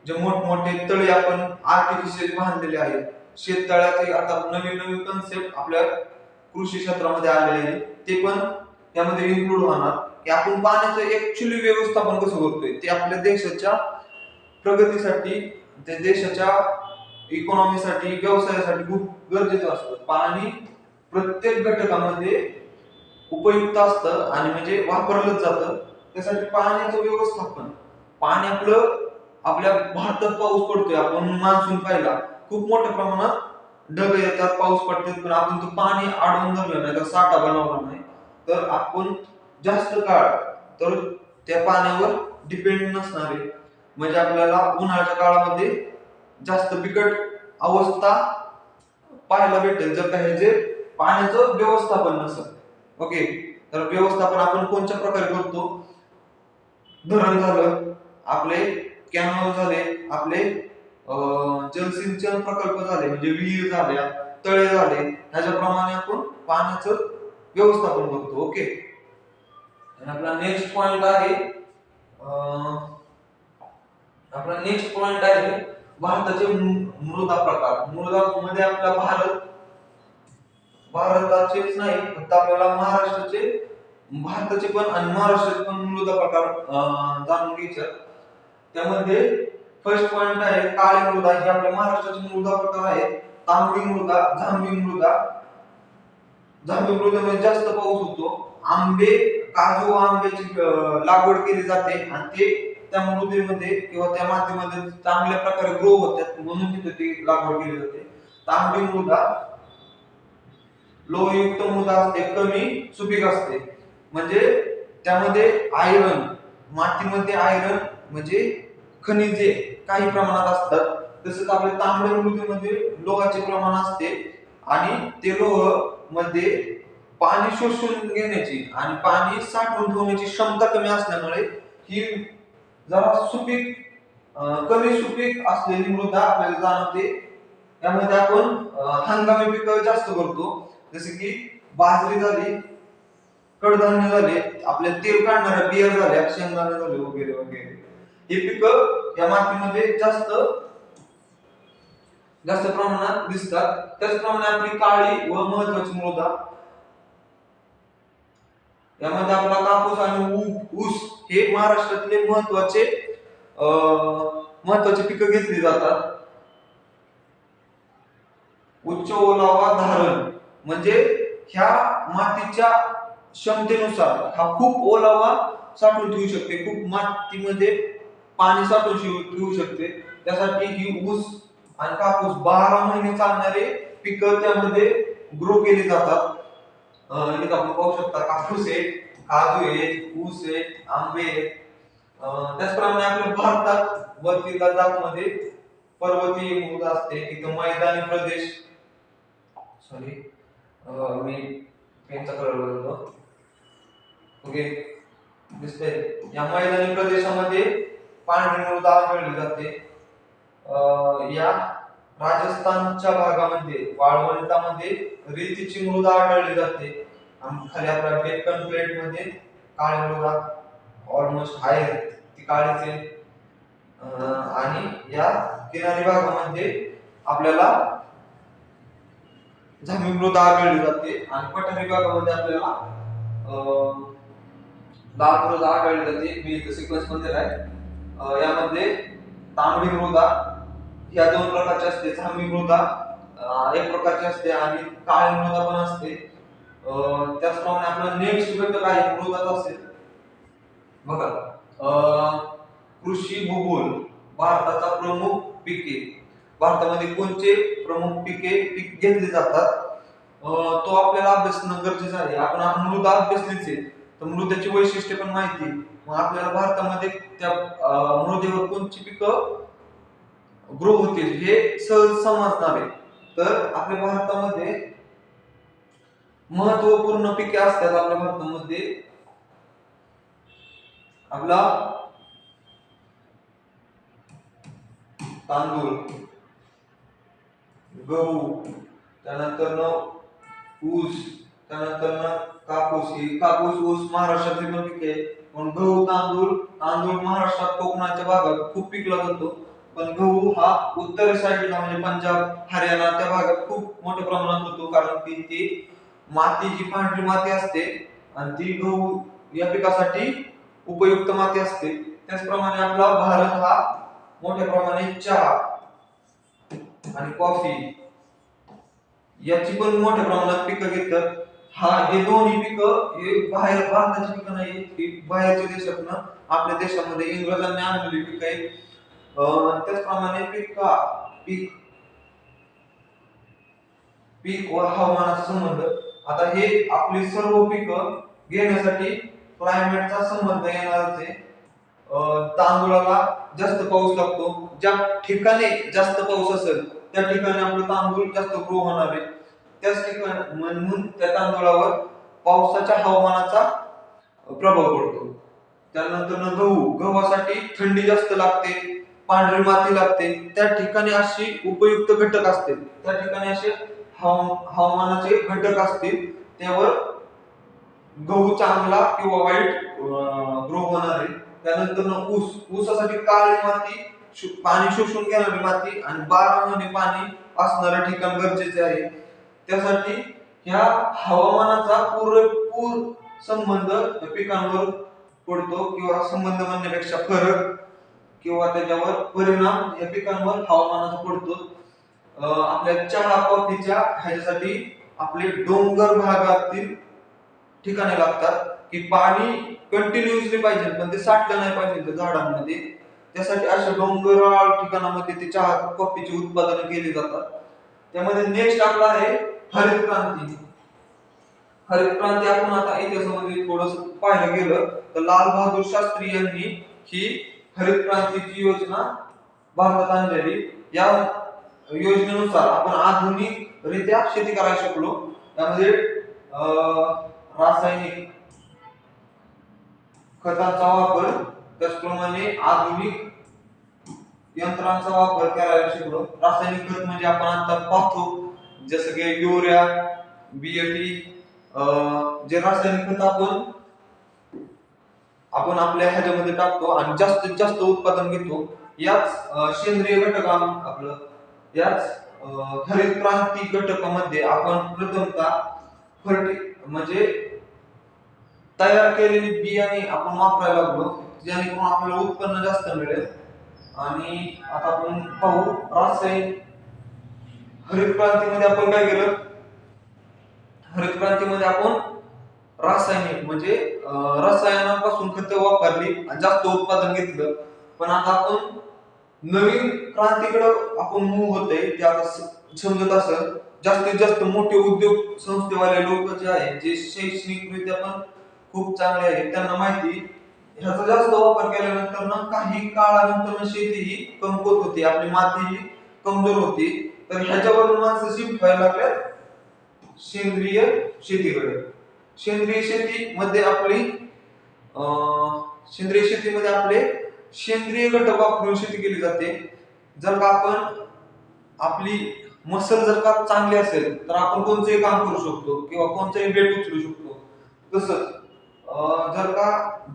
जे मोठमोठे तळे आपण आर्टिफिशियल बांधलेले आहेत, शेततळ्याचे आता नवीन कन्सेप्ट आपल्या कृषी क्षेत्रामध्ये आलेले आहे, ते पण त्यामध्ये इन्क्लूड होणार की आपण पाण्याचं ऍक्च्युअली व्यवस्थापन कसं करतोय. ते आपल्या देशाच्या प्रगतीसाठी, त्या देशाच्या इकॉनॉमीसाठी, व्यवसायासाठी खूप गरजेचं असतं. पाणी प्रत्येक घटकामध्ये उपयुक्त असतं आणि म्हणजे वापरलंच जातं. त्यासाठी पाण्याचं व्यवस्थापन पाणी आपल्या भारतात पाऊस पडतोय, आपण मान्सून पाहिला, खूप मोठ्या प्रमाणात ढग येतात, पाऊस पडतात, पण आपण तो पाणी अडवून धरलं नाही तर साठा बनवला नाही तर आपण जास्त काळ तर त्या पाण्यावर डिपेंड नसणारे, म्हणजे आपल्याला उन्हाळ्याच्या काळामध्ये जास्त बिकट अवस्था पाहायला भेटेल जर का हे जे पाण्याचं व्यवस्थापन नसेल. ओके, तर व्यवस्थापन आपण कोणत्या प्रकारे करतो? धरण झालं, आपले कॅनॉल झाले, आपले जलसिंचन प्रकल्प झाले म्हणजे विहीर झाल्या, तळे झाले, ह्याच्याप्रमाणे आपण पाण्याचं व्यवस्थापन करतो. ओके, आपला नेक्स्ट पॉइंट आहे आपला नेक्स्ट पॉइंट आहे भारताचे मृदा प्रकार. मृदा मध्ये आपला भारताचेच नाही फक्त आपल्याला भारताचे पण आणि महाराष्ट्राचे पण मृदा प्रकार जाणून घ्यायचे. त्यामध्ये फर्स्ट पॉइंट आहे काळी मृदा. ही आपल्या महाराष्ट्राची मृदा प्रकार आहे. तांबडी मृदा, जांभी मृदा. जांभी मृदेमध्ये जास्त पाऊस होतो. काजू आंब्याची लागवड केली जाते आणि ते त्या मृदेमध्ये किंवा त्या मातीमध्ये चांगल्या प्रकारे ग्रो होतात, म्हणून तिथे ती लागवड केली जाते. तांबडी मृदा लोहयुक्त मृदा असते, कमी सुपीक असते, म्हणजे त्यामध्ये आयरन, मातीमध्ये आयरन म्हणजे खनिजे काही प्रमाणात असतात. तसंच आपल्या तांबड्या मृदेमध्ये लोहाचे प्रमाण असते आणि ते लोह मध्ये पाणी शोषून घेण्याची आणि पाणी साठवून ठेवण्याची क्षमता कमी असल्यामुळे ही जरा कमी सुपीक असलेली मृदा आपल्याला जाणवते. त्यामध्ये आपण हंगामी पिकं जास्त करतो, जसे की बाजरी झाली, कडधान्य झाले, आपल्या तेल काढणाऱ्या बिया झाल्या, शेंगदाणे झाले वगैरे वगैरे. हे पिकं या मातीमध्ये जास्त प्रमाणात दिसतात. त्याचप्रमाणे आपली काळी व महत्वाची मृदा, यामध्ये आपला कापूस आणि ऊस हे महाराष्ट्रातले महत्वाचे पिकं घेतली जातात. उच्च ओलावा धारण म्हणजे ह्या मातीच्या क्षमतेनुसार हा खूप ओलावा साठवून ठेवू शकते, खूप मातीमध्ये पाणी साठवून ठेवू शकते. त्यासाठी ही ऊस आणि कापूस 12 महिने चालणारे पिकं त्यामध्ये ग्रो केली जातात. इथे आपण पाहू शकता कापूस आहे, काजू आहे, ऊस आहे, आंबे आहे. त्याचप्रमाणे आपल्या भारतात वरती लडाखमध्ये पर्वतीय मृदा असते, इथं मैदानी प्रदेश, सॉरी मी पेनचा कलर बदलतो. ओके, दिसतंय, या मैदानी प्रदेशामध्ये पांढरी मृदा आढळली जाते. या राजस्थानच्या भागामध्ये वाळवंटामध्ये रेतीची मृदा आढळली जाते आणि खाली आपल्या डेक्कन प्लेट मध्ये काळी मृदा ऑलमोस्ट आहे, ती काळीच आहे. आणि या किनारी भागामध्ये आपल्याला जांभी मृदा आढळली जाते आणि पठारी भागामध्ये आपल्याला लाल मृदा आढळली जाते. मी इथे सिक्वेन्स मध्ये आहे. यामध्ये तांबडी मृदा या 2 प्रकारची असते. जांभी मृदा एक प्रकारची असते आणि काळी मृदा पण असते. त्याचप्रमाणे आपला नेक्स्ट घटक आहे मृदाचा असेल बघा, कृषी भूगोल. भारताचा प्रमुख पिके, भारतामध्ये कोणते प्रमुख पीक घेतली जातात तो आपल्याला अभ्यासणं गरजेचं आहे. आपण मृदा अभ्यासलीच आहे तर मृदेची वैशिष्ट्ये पण माहिती, मग आपल्याला भारतामध्ये त्या मृदेवर कोणती पिकं ग्रो होतील हे सहज समजणार आहे. तर आपल्या भारतामध्ये महत्वपूर्ण पिके असतात. आपल्या भारतामध्ये आपला तांदूळ, गहू, त्यानंतर ऊस, त्यानंतर कापूस. ही कापूस ऊस महाराष्ट्रातली पण पिके, पण गहू तांदूळ महाराष्ट्रात कोकणाच्या भागात खूप पिकला जातो. पण गहू हा उत्तर साईडला म्हणजे पंजाब, हरियाणा त्या भागात खूप मोठ्या प्रमाणात होतो, कारण की ती माती जी पांढरी माती असते आणि ती गहू या पिकासाठी उपयुक्त माती असते. त्याचप्रमाणे आपला भारत हा मोठ्या प्रमाणात चहा आणि कॉफी याची पण मोठ्या प्रमाणात पिकं घेतात. हे दोन्ही पिकं हे बाहेर भारताची पिकं नाही, ही बाहेरच्या देशातनं आपल्या देशामध्ये इंग्रजांनी आणलेली पिकं आहेत. त्याचप्रमाणे पीक पीक व हवामानाचा संबंध. आता हे आपली सर्व पिकं घेण्यासाठी क्लायमेटचा संबंध येणारच आहे. तांदूळाला जास्त पाऊस लागतो. ज्या ठिकाणी जास्त पाऊस असेल त्या ठिकाणी आपलं तांदूळ जास्त ग्रो होणार आहे. त्याच ठिकाणी म्हणून त्या तांदूळावर पावसाच्या हवामानाचा प्रभाव पडतो. त्यानंतर गव्हासाठी थंडी जास्त लागते, पांढरी माती लागते. त्या ठिकाणी अशी उपयुक्त घटक असतील, त्या ठिकाणी असे हवामानाचे घटक असतील, त्यावर गहू चांगला किंवा वाईट ग्रो होणार आहे. त्यानंतर ऊसासाठी काळी माती, पाणी शोषून घेणारी माती आणि 12 महिने पाणी असणारं ठिकाण गरजेचे आहे. त्यासाठी ह्या हवामानाचा पुरेपूर संबंध पिकांवर पडतो, किंवा संबंध म्हणण्यापेक्षा फरक किंवा त्याच्यावर परिणाम या पिकांवर हवामानाचा पडतो. आपल्या चहा कॉफीच्या ह्याच्यासाठी आपले डोंगर भागातील ठिकाणे लागतात, की पाणी कंटिन्युअसली पाहिजे पण ते साठलं नाही पाहिजे झाडांमध्ये. त्यासाठी अशा डोंगराळ ठिकाणामध्ये ते चहा कॉफीची उत्पादन केली जातात. त्यामध्ये नेक्स्ट आपला आहे हरित क्रांती. हरित क्रांती आपण आता इतिहासामध्ये थोडस पाहायला गेलं तर लाल बहादूर शास्त्री यांनी ही हरित क्रांतीची योजना भारतात आणलेली. या योजनेनुसार आपण आधुनिक रित्या शेती करायला शिकलो. त्यामध्ये रासायनिक खतांचा वापर, त्याचप्रमाणे आधुनिक यंत्रांचा वापर करायला शिकलो. रासायनिक खत म्हणजे आपण आता पाहतो जसं की युरिया, बीएटी, जे रासायनिक खत आपण आपल्या ह्याच्यामध्ये टाकतो आणि जास्तीत जास्त उत्पादन घेतो. याच सेंद्रिय घटक आपलं याच हरित क्रांती घटकामध्ये आपण प्रथमतः म्हणजे तयार केलेली बियाणे आपण वापरायला लागलो, जेणेकरून आपल्याला उत्पन्न जास्त मिळेल. आणि आता आपण पाहू रासायनिक हरित क्रांतीमध्ये आपण काय केलं. हरित क्रांतीमध्ये आपण रासायनिक म्हणजे रसायनापासून खत वापरली आणि जास्त उत्पादन घेतलं. पण आता आपण नवीन क्रांतीकडे आपण मूव्ह होतोय. ते आता समजत असेल, जास्तीत जास्त मोठे उद्योग संस्थेवाले लोक जे आहेत, जे शैक्षणिकरित्या पण खूप चांगले आहेत, त्यांना माहिती ह्याचा जास्त वापर केल्यानंतर ना काही काळानंतर शेती ही कमकुवत होती, आपली माती ही कमजोर होती. तर ह्याच्यावरून माणसं शिफ्ट व्हायला लागल्यात सेंद्रिय शेतीकडे. सेंद्रिय शेतीमध्ये आपले सेंद्रिय घटक वापरून शेती केली जाते. जर का आपण आपली मसल जर का चांगली असेल तर आपण कोणतेही काम करू शकतो किंवा कोणतेही वेट उचलू शकतो. तसंच जर का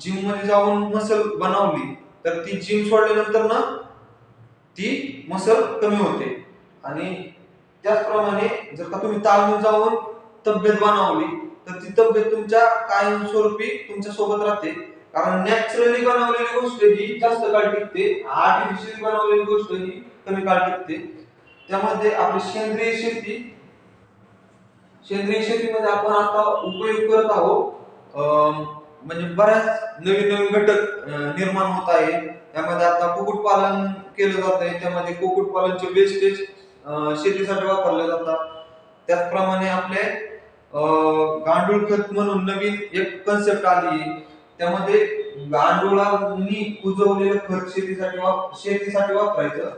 जिम मध्ये जाऊन मसल बनवली तर ती जिम सोडल्यानंतर ना ती मसल कमी होते. आणि त्याचप्रमाणे जर का तुम्ही तालमीत जाऊन तब्येत बनवली तर ती तब्येत तुमच्या कायमस्वरूपी तुमच्या सोबत राहते. कारण नॅचरली बनवलेली गोष्ट ही जास्त काळ टिकते, आर्टिफिशियली बनवलेली गोष्ट ही कमी काळ टिकते. त्यामध्ये आपली सेंद्रिय शेतीमध्ये आपण आता उपयोग करत आहोत. म्हणजे बऱ्याच नवीन नवीन घटक निर्माण होत आहे. त्यामध्ये आता कुक्कुटपालन केलं जात आहे. त्यामध्ये कुक्कुटपालनचे वेस्टेज शेतीसाठी वापरले जातात. त्याचप्रमाणे आपले गांडूळ खत म्हणून नवीन एक कन्सेप्ट आली. त्यामध्ये गांडुळांनी कुजवलेलं खत शेतीसाठी वापरायचं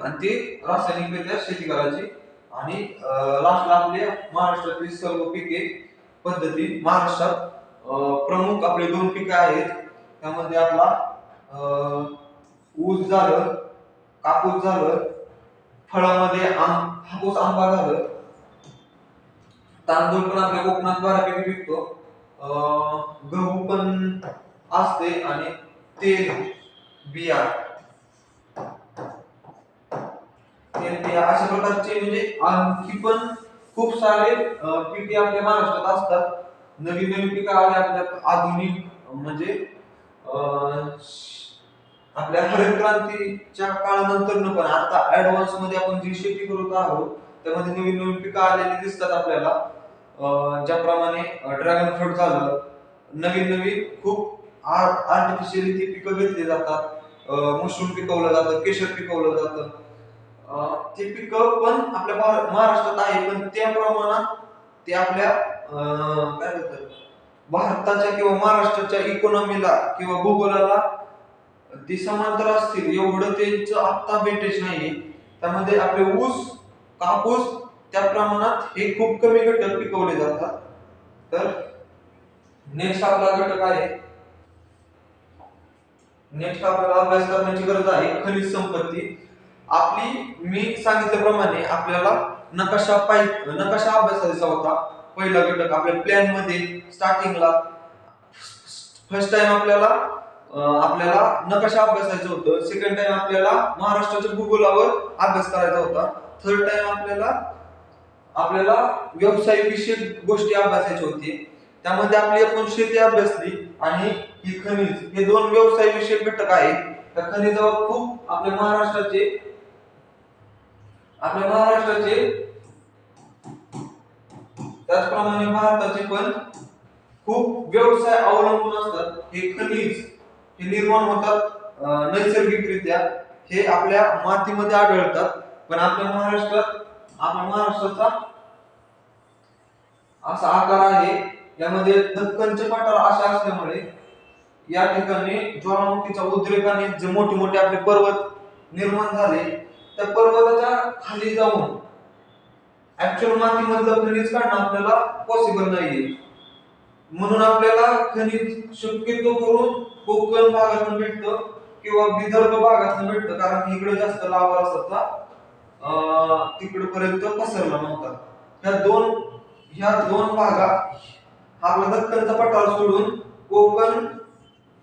आणि ते रासायनिकरित्या शेती करायची. आणि लास्टला आपल्या महाराष्ट्रातील सर्व पिके पद्धती. महाराष्ट्रात प्रमुख आपले 2 पिकं आहेत. त्यामध्ये आपला ऊस झालं, कापूस झालं, फळामध्ये हापूस आंबा झालं, तांदूळ पण आपल्या कोकणात बऱ्यापैकी पिकतो, गहू पण असते आणि तेल बिया अशा प्रकारचे म्हणजे आणखी पण खूप सारे पिके आपल्या महाराष्ट्रात असतात. नवीन नवीन पिकं आले आपल्यात आधुनिक म्हणजे आपल्या हरित क्रांतीच्या काळानंतर पण आता ऍडव्हान्स मध्ये आपण जी शेती करत आहोत त्यामध्ये नवीन नवीन पिकं आलेली दिसतात आपल्याला. ज्याप्रमाणे ड्रॅगन फ्रूट झालं, नवीन नवीन खूप आर्टिफिशियली ती पिकं घेतली जातात. मशरूम पिकवलं जातं, केशर पिकवलं जातं. ते पिकं पण आपल्या महाराष्ट्रात आहे, पण त्या प्रमाणात ते आपल्या काय बोलतात भारताच्या किंवा महाराष्ट्राच्या इकॉनॉमीला किंवा भूगोलाला ते समांतर असतील एवढं त्यांचं आत्ता वेटेज नाहीये. त्यामध्ये आपले ऊस, कापूस त्या प्रमाणात हे खूप कमी घटक पिकवले जातात. तर नेक्स्ट आपला घटक आहे, नेक्स्ट आपल्याला अभ्यास करण्याची गरज आहे खनिज संपत्ती. आपली मी सांगितल्याप्रमाणे आपल्याला नकाशा अभ्यासायचा होता. पहिला घटक आपल्या प्लॅन मध्ये स्टार्टिंगला फर्स्ट टाइम आपल्याला नकाशा अभ्यासायचं होतं. सेकंड टाइम आपल्याला महाराष्ट्राच्या भूगोलावर अभ्यास करायचा होता. थर्ड टाइम आपल्याला व्यवसाय विषयक गोष्टी अभ्यासायच्या होती. त्यामध्ये आपली आपण शेती अभ्यासली आणि ही खनिज, हे दोन व्यवसाय विषयक घटक आहेत. त्या खनिजावर खूप आपल्या महाराष्ट्राचे त्याचप्रमाणे भारताचे पण खूप व्यवसाय अवलंबून असतात. हे खनिज हे निर्माण होतात नैसर्गिकरित्या. हे आपल्या मातीमध्ये आढळतात. पण आपल्या महाराष्ट्राचा असा आकार आहे. यामध्ये दख्खनचे पठार असे असल्यामुळे या ठिकाणी ज्वालामुखीच्या उद्रेकाने जे मोठे मोठे आपले पर्वत निर्माण झाले, त्या पर्वताच्या खाली जाऊन ऍक्च्युअल मातीमधलं खनिज काढणं आपल्याला पॉसिबल नाहीये. म्हणून आपल्याला खनिज शक्यतो करून कोकण भागातून भेटतं किंवा विदर्भ भागातून भेटतं, कारण इकडे जास्त लावा रसाचा तिकडपर्यंत पसरला नव्हता. ह्या दोन भागात आपला दख्खनचा पठार सोडून कोकण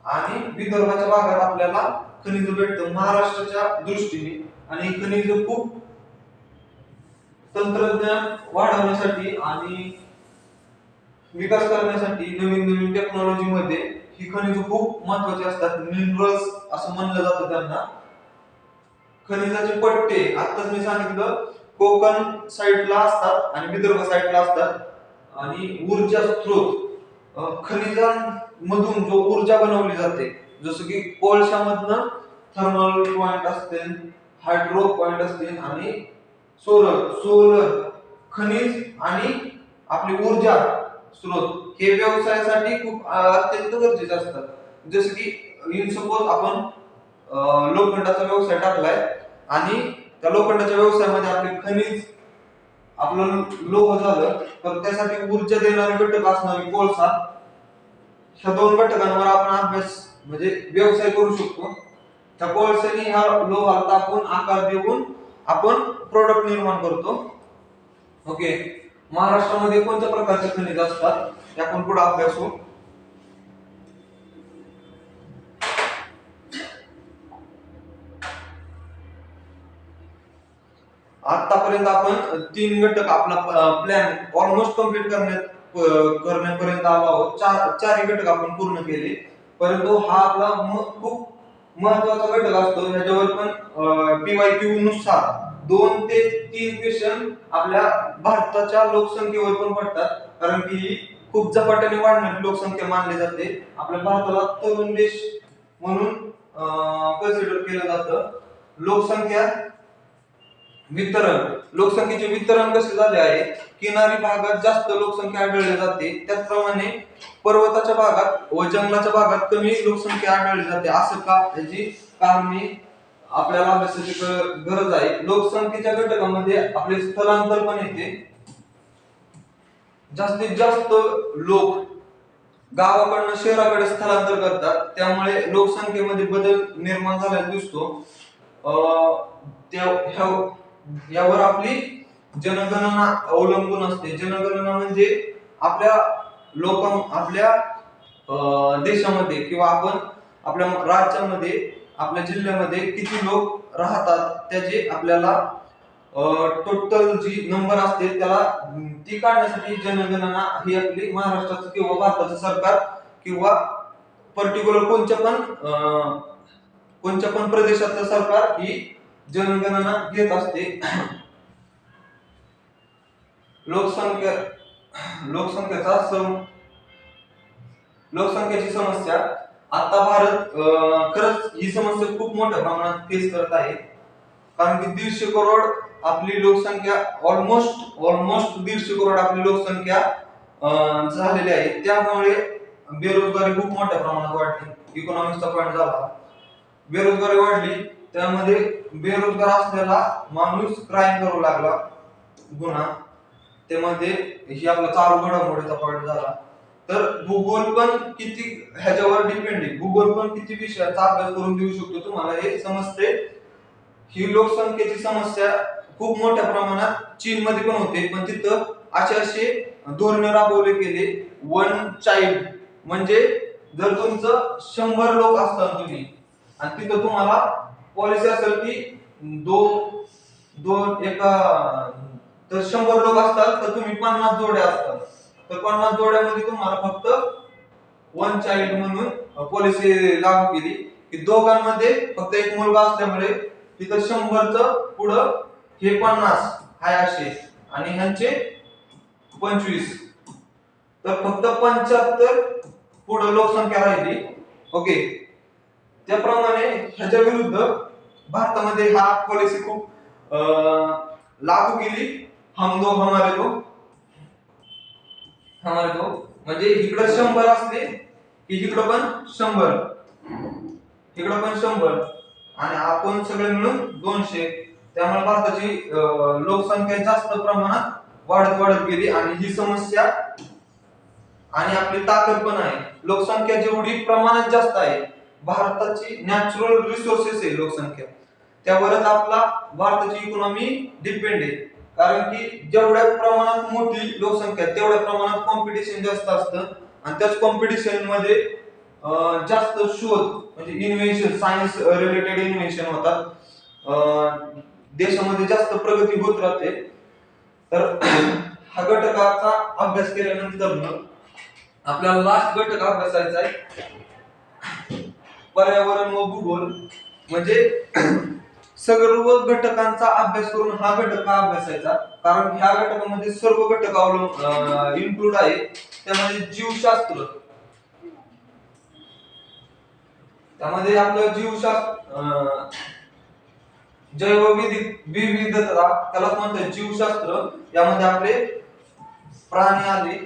आणि विदर्भाच्या भागात आपल्याला खनिज भेटतं महाराष्ट्राच्या दृष्टीने. आणि खनिज खूप तंत्रज्ञान वाढवण्यासाठी आणि विकास करण्यासाठी नवीन नवीन टेक्नॉलॉजी मध्ये ही खनिज खूप महत्वाची असतात. मिनरल्स असं म्हणलं जातं त्यांना. खनिजाचे पट्टे आताच मी सांगितलं कोकण साईडला असतात आणि विदर्भ साईडला असतात. आणि ऊर्जा स्त्रोत, खनिजांमधून जो ऊर्जा बनवली जाते, जसं की कोळशामधनं थर्मल पॉइंट असतील, हायड्रो पॉइंट असतील आणि सोलर खनिज आणि आपली ऊर्जा स्रोत हे व्यवसायासाठी खूप अत्यंत गरजेचे असतात. जसं की इन सपोज आपण लोखंडाचा व्यवसाय टाकलाय आणि त्या लोखंडाच्या व्यवसायामध्ये आपले खनिज आपलं लोह झालं, तर त्यासाठी ऊर्जा देणारे घटक असणारे कोळसा, ह्या दोन घटकांवर आपण अभ्यास म्हणजे व्यवसाय करू शकतो. त्या कोळशाने ह्या लोहाला तापून आकार देऊन आपण प्रोडक्ट निर्माण करतो. ओके, महाराष्ट्रामध्ये कोणत्या प्रकारचे खनिज असतात ते आपण पुढे अभ्यासू. आतापर्यंत आपण 3 घटक आपला प्लॅन ऑलमोस्ट कम्प्लीट करण्यापर्यंत आलो आहोत. चारही घटक आपण पूर्ण केले, परंतु हा आपला खूप महत्वाचा घटक असतो. ह्याच्यावर पण PYQ नुसार 2 ते 3 क्वेश्चन आपल्या भारताच्या लोकसंख्येवर पण पडतात, कारण की खूप झपाट्याने वाढणारी लोकसंख्या मानली जाते. आपल्या भारताला तरुण देश म्हणून कन्सिडर केलं जातं. लोकसंख्येचे वितरण कसे झाले आहे, किनारी भागात जास्त लोकसंख्या आढळली जाते, त्याचप्रमाणे पर्वताच्या भागात व जंगलाच्या भागात कमी लोकसंख्या आढळली जाते. असं का, याची कारणे आपल्याला अभ्यासाची गरज आहे. लोकसंख्येच्या घटकामध्ये आपले स्थलांतर पण येते. जास्तीत जास्त लोक गावाकडनं शहराकडे स्थलांतर करतात, त्यामुळे लोकसंख्येमध्ये बदल निर्माण झालेला दिसतो. यावर आपली जनगणना अवलंबून असते. जनगणना म्हणजे आपल्या देशामध्ये किंवा आपण आपल्या राज्यामध्ये, आपल्या जिल्ह्यामध्ये किती लोक राहतात त्याचे आपल्याला टोटल जी नंबर असते त्याला ती काढण्यासाठी जनगणना ही आपली महाराष्ट्राचं किंवा भारताचं सरकार किंवा पर्टिक्युलर कोणत्या पण प्रदेशातलं सरकार ही जनगणना घेत असते. लोकसंख्या लोकसंख्येचा सम लोकसंख्येची समस्या आता भारत खरंच ही समस्या खूप मोठ्या प्रमाणात फेस करत आहे. कारण की 150 करोड आपली लोकसंख्या ऑलमोस्ट 150 करोड आपली लोकसंख्या झालेली आहे. त्यामुळे बेरोजगारी खूप मोठ्या प्रमाणात वाढली. इकॉनॉमिक्सचा पॉईंट झाला. बेरोजगारी वाढली, त्यामध्ये बेरोजगार असलेला माणूस क्राईम करू लागला, गुन्हा. त्यामध्ये ही आपला चालू घडामोडीचा पॉईंट झाला. तर भूगोल पण किती ह्याच्यावर डिपेंड आहे. भूगोल पण किती विषयाचा अभ्यास करून देऊ शकतो तुम्हाला हे समजते. ही लोकसंख्येची समस्या खूप मोठ्या प्रमाणात चीन मध्ये पण होते, पण तिथं असे धोरणे राबवले गेले. वन चाइल्ड म्हणजे जर तुमचं 100 लोक असतात तुम्ही आणि तिथं तुम्हाला पॉलिसी असेल की दोन एका तर 100 लोक असतात तर तुम्ही 50 जोड्या असतात, तर 50 जोड्यामध्ये तुम्हाला फक्त वन चाइल्ड म्हणून पॉलिसी लागू केली की दोघांमध्ये फक्त एक मुलगा असल्यामुळे तिथं 100चं पुढं हे 50 हाय असे आणि ह्यांचे 25, तर फक्त 75 पुढं लोकसंख्या राहिली. ओके. त्याप्रमाणे ह्याच्या विरुद्ध भारतामध्ये हा पॉलिसी खूप लागू केली. हम दो हमारे दो म्हणजे इकडं 100 असले की इकडं पण 100, इकडं पण 100 आणि आपण सगळे मिळून 200. त्यामुळे भारताची लोकसंख्या जास्त प्रमाणात वाढत गेली आणि ही समस्या आणि आपली ताकद पण आहे. लोकसंख्या जेवढी प्रमाणात जास्त आहे, भारताची नॅचरल रिसोर्सेस आहे लोकसंख्या, त्यावरच आपला भारताची इकॉनॉमी डिपेंड आहे. कारण की जेवढ्या प्रमाणात मोठी लोकसंख्या तेवढ्या प्रमाणात कॉम्पिटिशन जास्त असतं आणि त्याच कॉम्पिटिशन मध्ये जास्त शोध म्हणजे इन्व्हेन्शन, सायन्स रिलेटेड इन्व्हेन्शन होतात. देशामध्ये जास्त प्रगती होत राहते. तर हा घटकाचा अभ्यास केल्यानंतर आपल्याला लास्ट घटक अभ्यासायचा आहे पर्यावरण व भूगोल. म्हणजे सर्व घटकांचा अभ्यास करून हा घटक अभ्यासायचा, कारण ह्या घटकामध्ये सर्व घटक इन्क्लूड आहे. त्यामध्ये जीवशास्त्र, त्यामध्ये आपलं जीवशास्त्र जैवविविधता त्याला म्हणतात जीवशास्त्र. यामध्ये आपले प्राणी आले,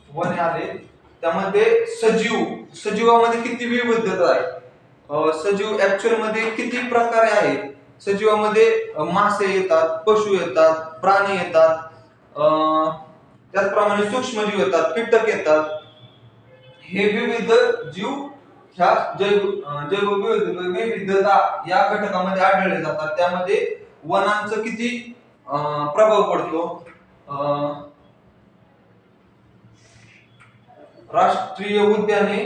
वने आले. त्यामध्ये सजीवामध्ये किती विविधता आहे, सजीव ऍक्च्युअल मध्ये किती प्रकारे आहेत. सजीवामध्ये मासे येतात, पशु येतात, प्राणी येतात, त्याचप्रमाणे सूक्ष्मजीव येतात, कीटक येतात. हे विविध जीव ह्या जैवविविधता या घटकामध्ये आढळले जातात. त्यामध्ये वनांचं किती प्रभाव पडतो, राष्ट्रीय उद्याने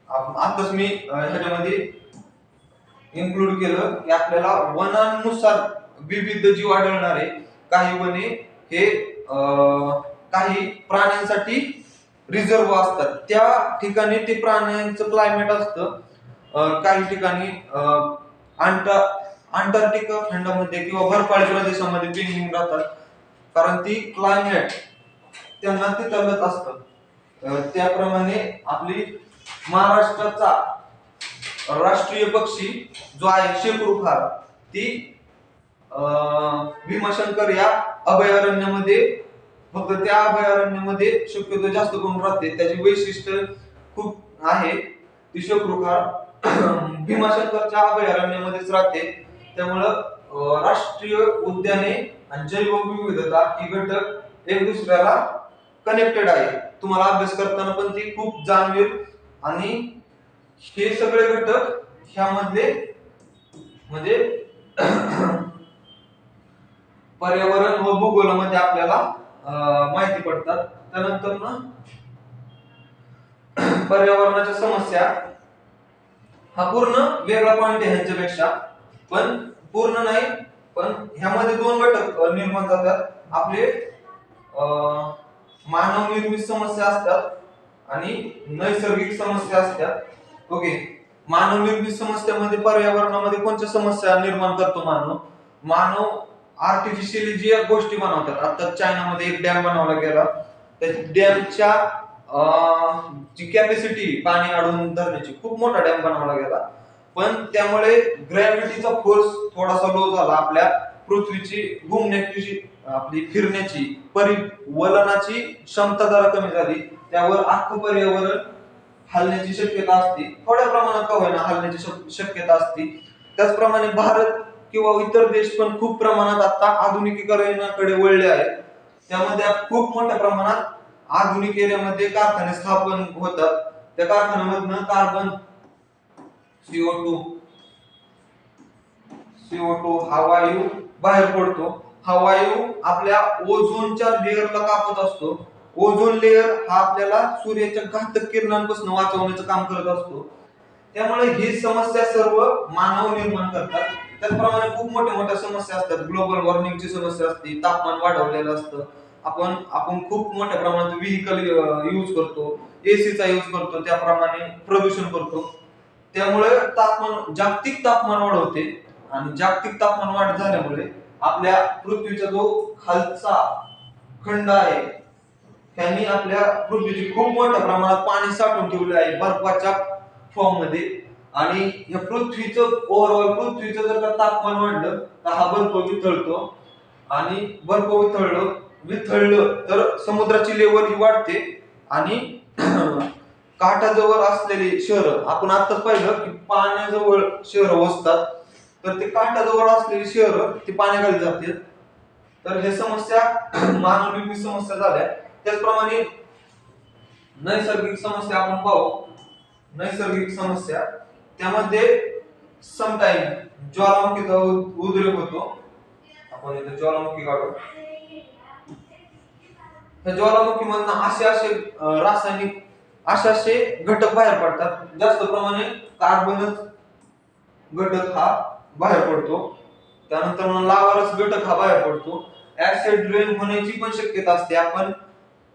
आताच मी ह्याच्यामध्ये इन्क्लूड केलं की आपल्याला वनांनुसार विविध जीव आढळणार आहे. काही वने हे काही प्राण्यांसाठी रिझर्व असतात, त्या ठिकाणी ते प्राण्यांचं क्लायमेट असतं. काही ठिकाणी अंटार्क्टिका खंडामध्ये किंवा बर्फाळ प्रदेशामध्ये पेंग्विन राहतात, कारण ती क्लायमेट त्यांना तिथलंच असतं. त्याप्रमाणे आपली महाराष्ट्राचा राष्ट्रीय पक्षी जो आहे शेकरूखार, ती भीमाशंकर या अभयारण्यामध्ये फक्त त्या अभयारण्यामध्ये शक्यतो जास्त करून राहते. त्याची वैशिष्ट्य खूप आहे. ती शेकरूखार भीमाशंकरच्या अभयारण्यामध्येच राहते. त्यामुळं राष्ट्रीय उद्याने आणि जैवविविधता ही घटक एक दुसऱ्याला कनेक्टेड आहे. तुम्हाला अभ्यास करताना पण ती खूप जाणवेल. आणि हे सगळे घटक ह्यामधले म्हणजे पर्यावरण व भूगोलामध्ये आपल्याला माहिती पडतात. त्यानंतर ना पर्यावरणाच्या समस्या हा पूर्ण वेगळा पॉइंट आहे ह्यांच्यापेक्षा, पण पूर्ण नाही. पण ह्यामध्ये 2 घटक निर्माण जातात. आपले मानव निर्मित समस्या असतात आणि नैसर्गिक समस्या असतात. ओके. मानव निर्मित समस्यामध्ये पर्यावरणामध्ये कोणत्या समस्या निर्माण करतो मानव आर्टिफिशियली जी गोष्टी बनवतात. आता चायनामध्ये एक डॅम बनवला गेला, त्या डॅमच्या जी कॅपॅसिटी पाणी अडवून धरण्याची खूप मोठा डॅम बनवला गेला, पण त्यामुळे ग्रॅव्हिटीचा फोर्स थोडासा लो झाला. आपल्या पृथ्वीची घुमण्याची आपली फिरण्याची परिवलनाची क्षमता जरा कमी झाली. त्यावर अख्खं पर्यावरण हलण्याची शक्यता असते, थोड्या प्रमाणात का होईना हलण्याची शक्यता असते. त्याचप्रमाणे भारत किंवा इतर देश पण खूप प्रमाणात आता आधुनिकीकरणाकडे वळले आहेत. त्यामध्ये खूप मोठ्या प्रमाणात आधुनिक एरियामध्ये कारखाने स्थापन होतात. त्या कारखान्यामधनं कार्बन CO2 हा वायू बाहेर पडतो. हा वायू आपल्या ओझोनच्या लेअरला कापत असतो. ओझोन लेअर हा आपल्याला सूर्याच्या घातक किरणांपासून वाचवण्याचं काम करत असतो. त्यामुळे ही समस्या सर्व मानव निर्माण करतात. त्याचप्रमाणे खूप मोठ्या मोठ्या समस्या असतात. ग्लोबल वॉर्मिंगची समस्या असते, तापमान वाढवलेलं असतं. आपण खूप मोठ्या प्रमाणात व्हेकल यूज करतो, एसीचा यूज करतो, त्याप्रमाणे प्रदूषण करतो. त्यामुळे जागतिक तापमान वाढ होते आणि जागतिक तापमान वाढ झाल्यामुळे आपल्या पृथ्वीचा जो खालचा खंड आहे त्यांनी आपल्या पृथ्वीची खूप मोठ्या प्रमाणात पाणी साठवून ठेवले आहे बर्फाच्या फॉर्म मध्ये. आणि या पृथ्वीचं ओव्हरऑल पृथ्वीचं जर का तापमान वाढलं तर हा बर्फ वितळतो आणि बर्फ वितळलं तर समुद्राची लेवल ही वाढते आणि काठाजवळ असलेली शहरं, आपण आताच पाहिलं की पाण्याजवळ शहरं वसतात, तर ते काठाजवळ असलेली शहरं ती पाण्याखाली जातात. तर हे समस्या मानवनिर्मित समस्या झाल्या. त्याचप्रमाणे नैसर्गिक समस्या आपण पाहू. नैसर्गिक समस्या त्यामध्ये समटाईम ज्वालामुखीचा उद्रेक होतो. आपण इथे ज्वालामुखी काढू. त्या ज्वालामुखीमधनं असे घटक बाहेर पडतात. जास्त प्रमाणे कार्बनच घटक हा बाहेर पडतो. त्यानंतर लावारस घटक हा बाहेर पडतो. ऍसिड रेन होण्याची पण शक्यता असते. आपण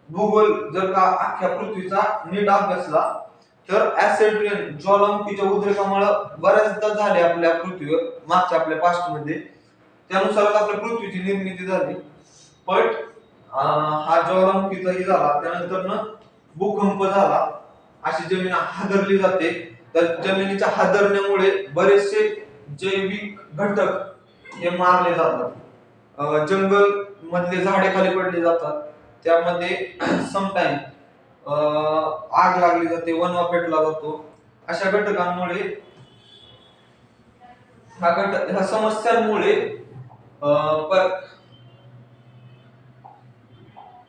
भूगोल जर का अख्ख्या पृथ्वीचा नीट अभ्यासला तर ऍसिड रेन ज्वालामुखीच्या उद्रेकामुळे बऱ्याचदा झाले आपल्या पृथ्वीवर मागच्या आपल्या पास्ट मध्ये. त्यानुसार आपल्या पृथ्वीची निर्मिती झाली. पण हा ज्वालामुखीचाही झाला, त्यानंतर भूकंप झाला, अशी जमीन हादरली जाते. तर जमिनीच्या हादरण्यामुळे बरेचसे जैविक घटक हे मारले जातात. जंगल मधले झाडे खाली पडली जातात. त्यामध्ये समटाईम आग लागली जाते, वनवा पेटला जातो. अशा घटकांमुळे ह्या समस्यांमुळे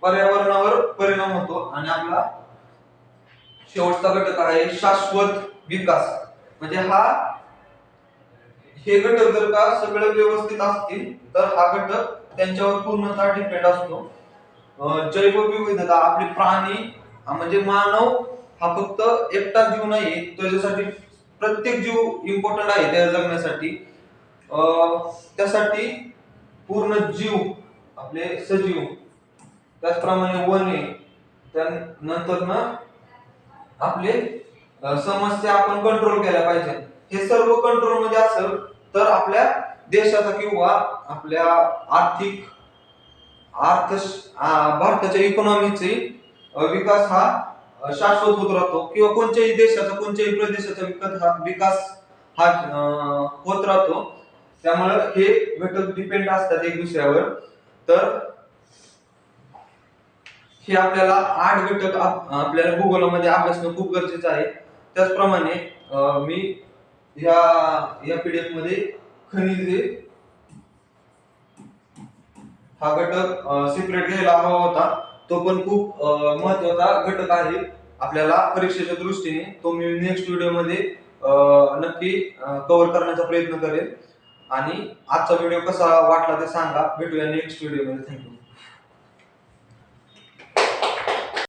पर्यावरणावर परिणाम होतो. आणि आपला शेवटचा घटक आहे शाश्वत विकास. म्हणजे हे घटक जर का सगळे व्यवस्थित असतील तर हा घटक त्यांच्यावर पूर्णतः डिपेंड असतो. जैवविविधता, आपले प्राणी म्हणजे मानव हा फक्त एकटा जीव नाही, त्याच्यासाठी प्रत्येक जीव इम्पॉर्टंट आहे त्या जगण्यासाठी. त्यासाठी पूर्ण जीव आपले सजीव, त्याचप्रमाणे वने, त्यानंतर आपले समस्या आपण कंट्रोल केल्या पाहिजे. हे सर्व कंट्रोल मध्ये असेल तर आपल्या देशाचा किंवा आपल्या भारताच्या इकॉनॉमीचे विकास हा शाश्वत होत राहतो. किंवा कोणत्याही देशाचा कोणत्याही प्रदेशाचा विकास हा होत राहतो. त्यामुळे हे घटक डिपेंड असतात एक दुसऱ्यावर. तर हे आपल्याला 8 घटक आपल्याला भूगोलामध्ये अभ्यासणं खूप गरजेचं आहे. त्याचप्रमाणे मी या पीडीएफ मध्ये खनिजे हा घटक सेपरेट घ्यायला हवा होता. तो पण खूप महत्त्वाचा घटक आहे आपल्याला परीक्षेच्या दृष्टीने. तो मी नेक्स्ट व्हिडिओ मध्ये नक्की कव्हर करण्याचा प्रयत्न करेन. आणि आजचा व्हिडिओ कसा वाटला ते सांगा. भेटूया नेक्स्ट व्हिडिओ मध्ये. थँक्यू.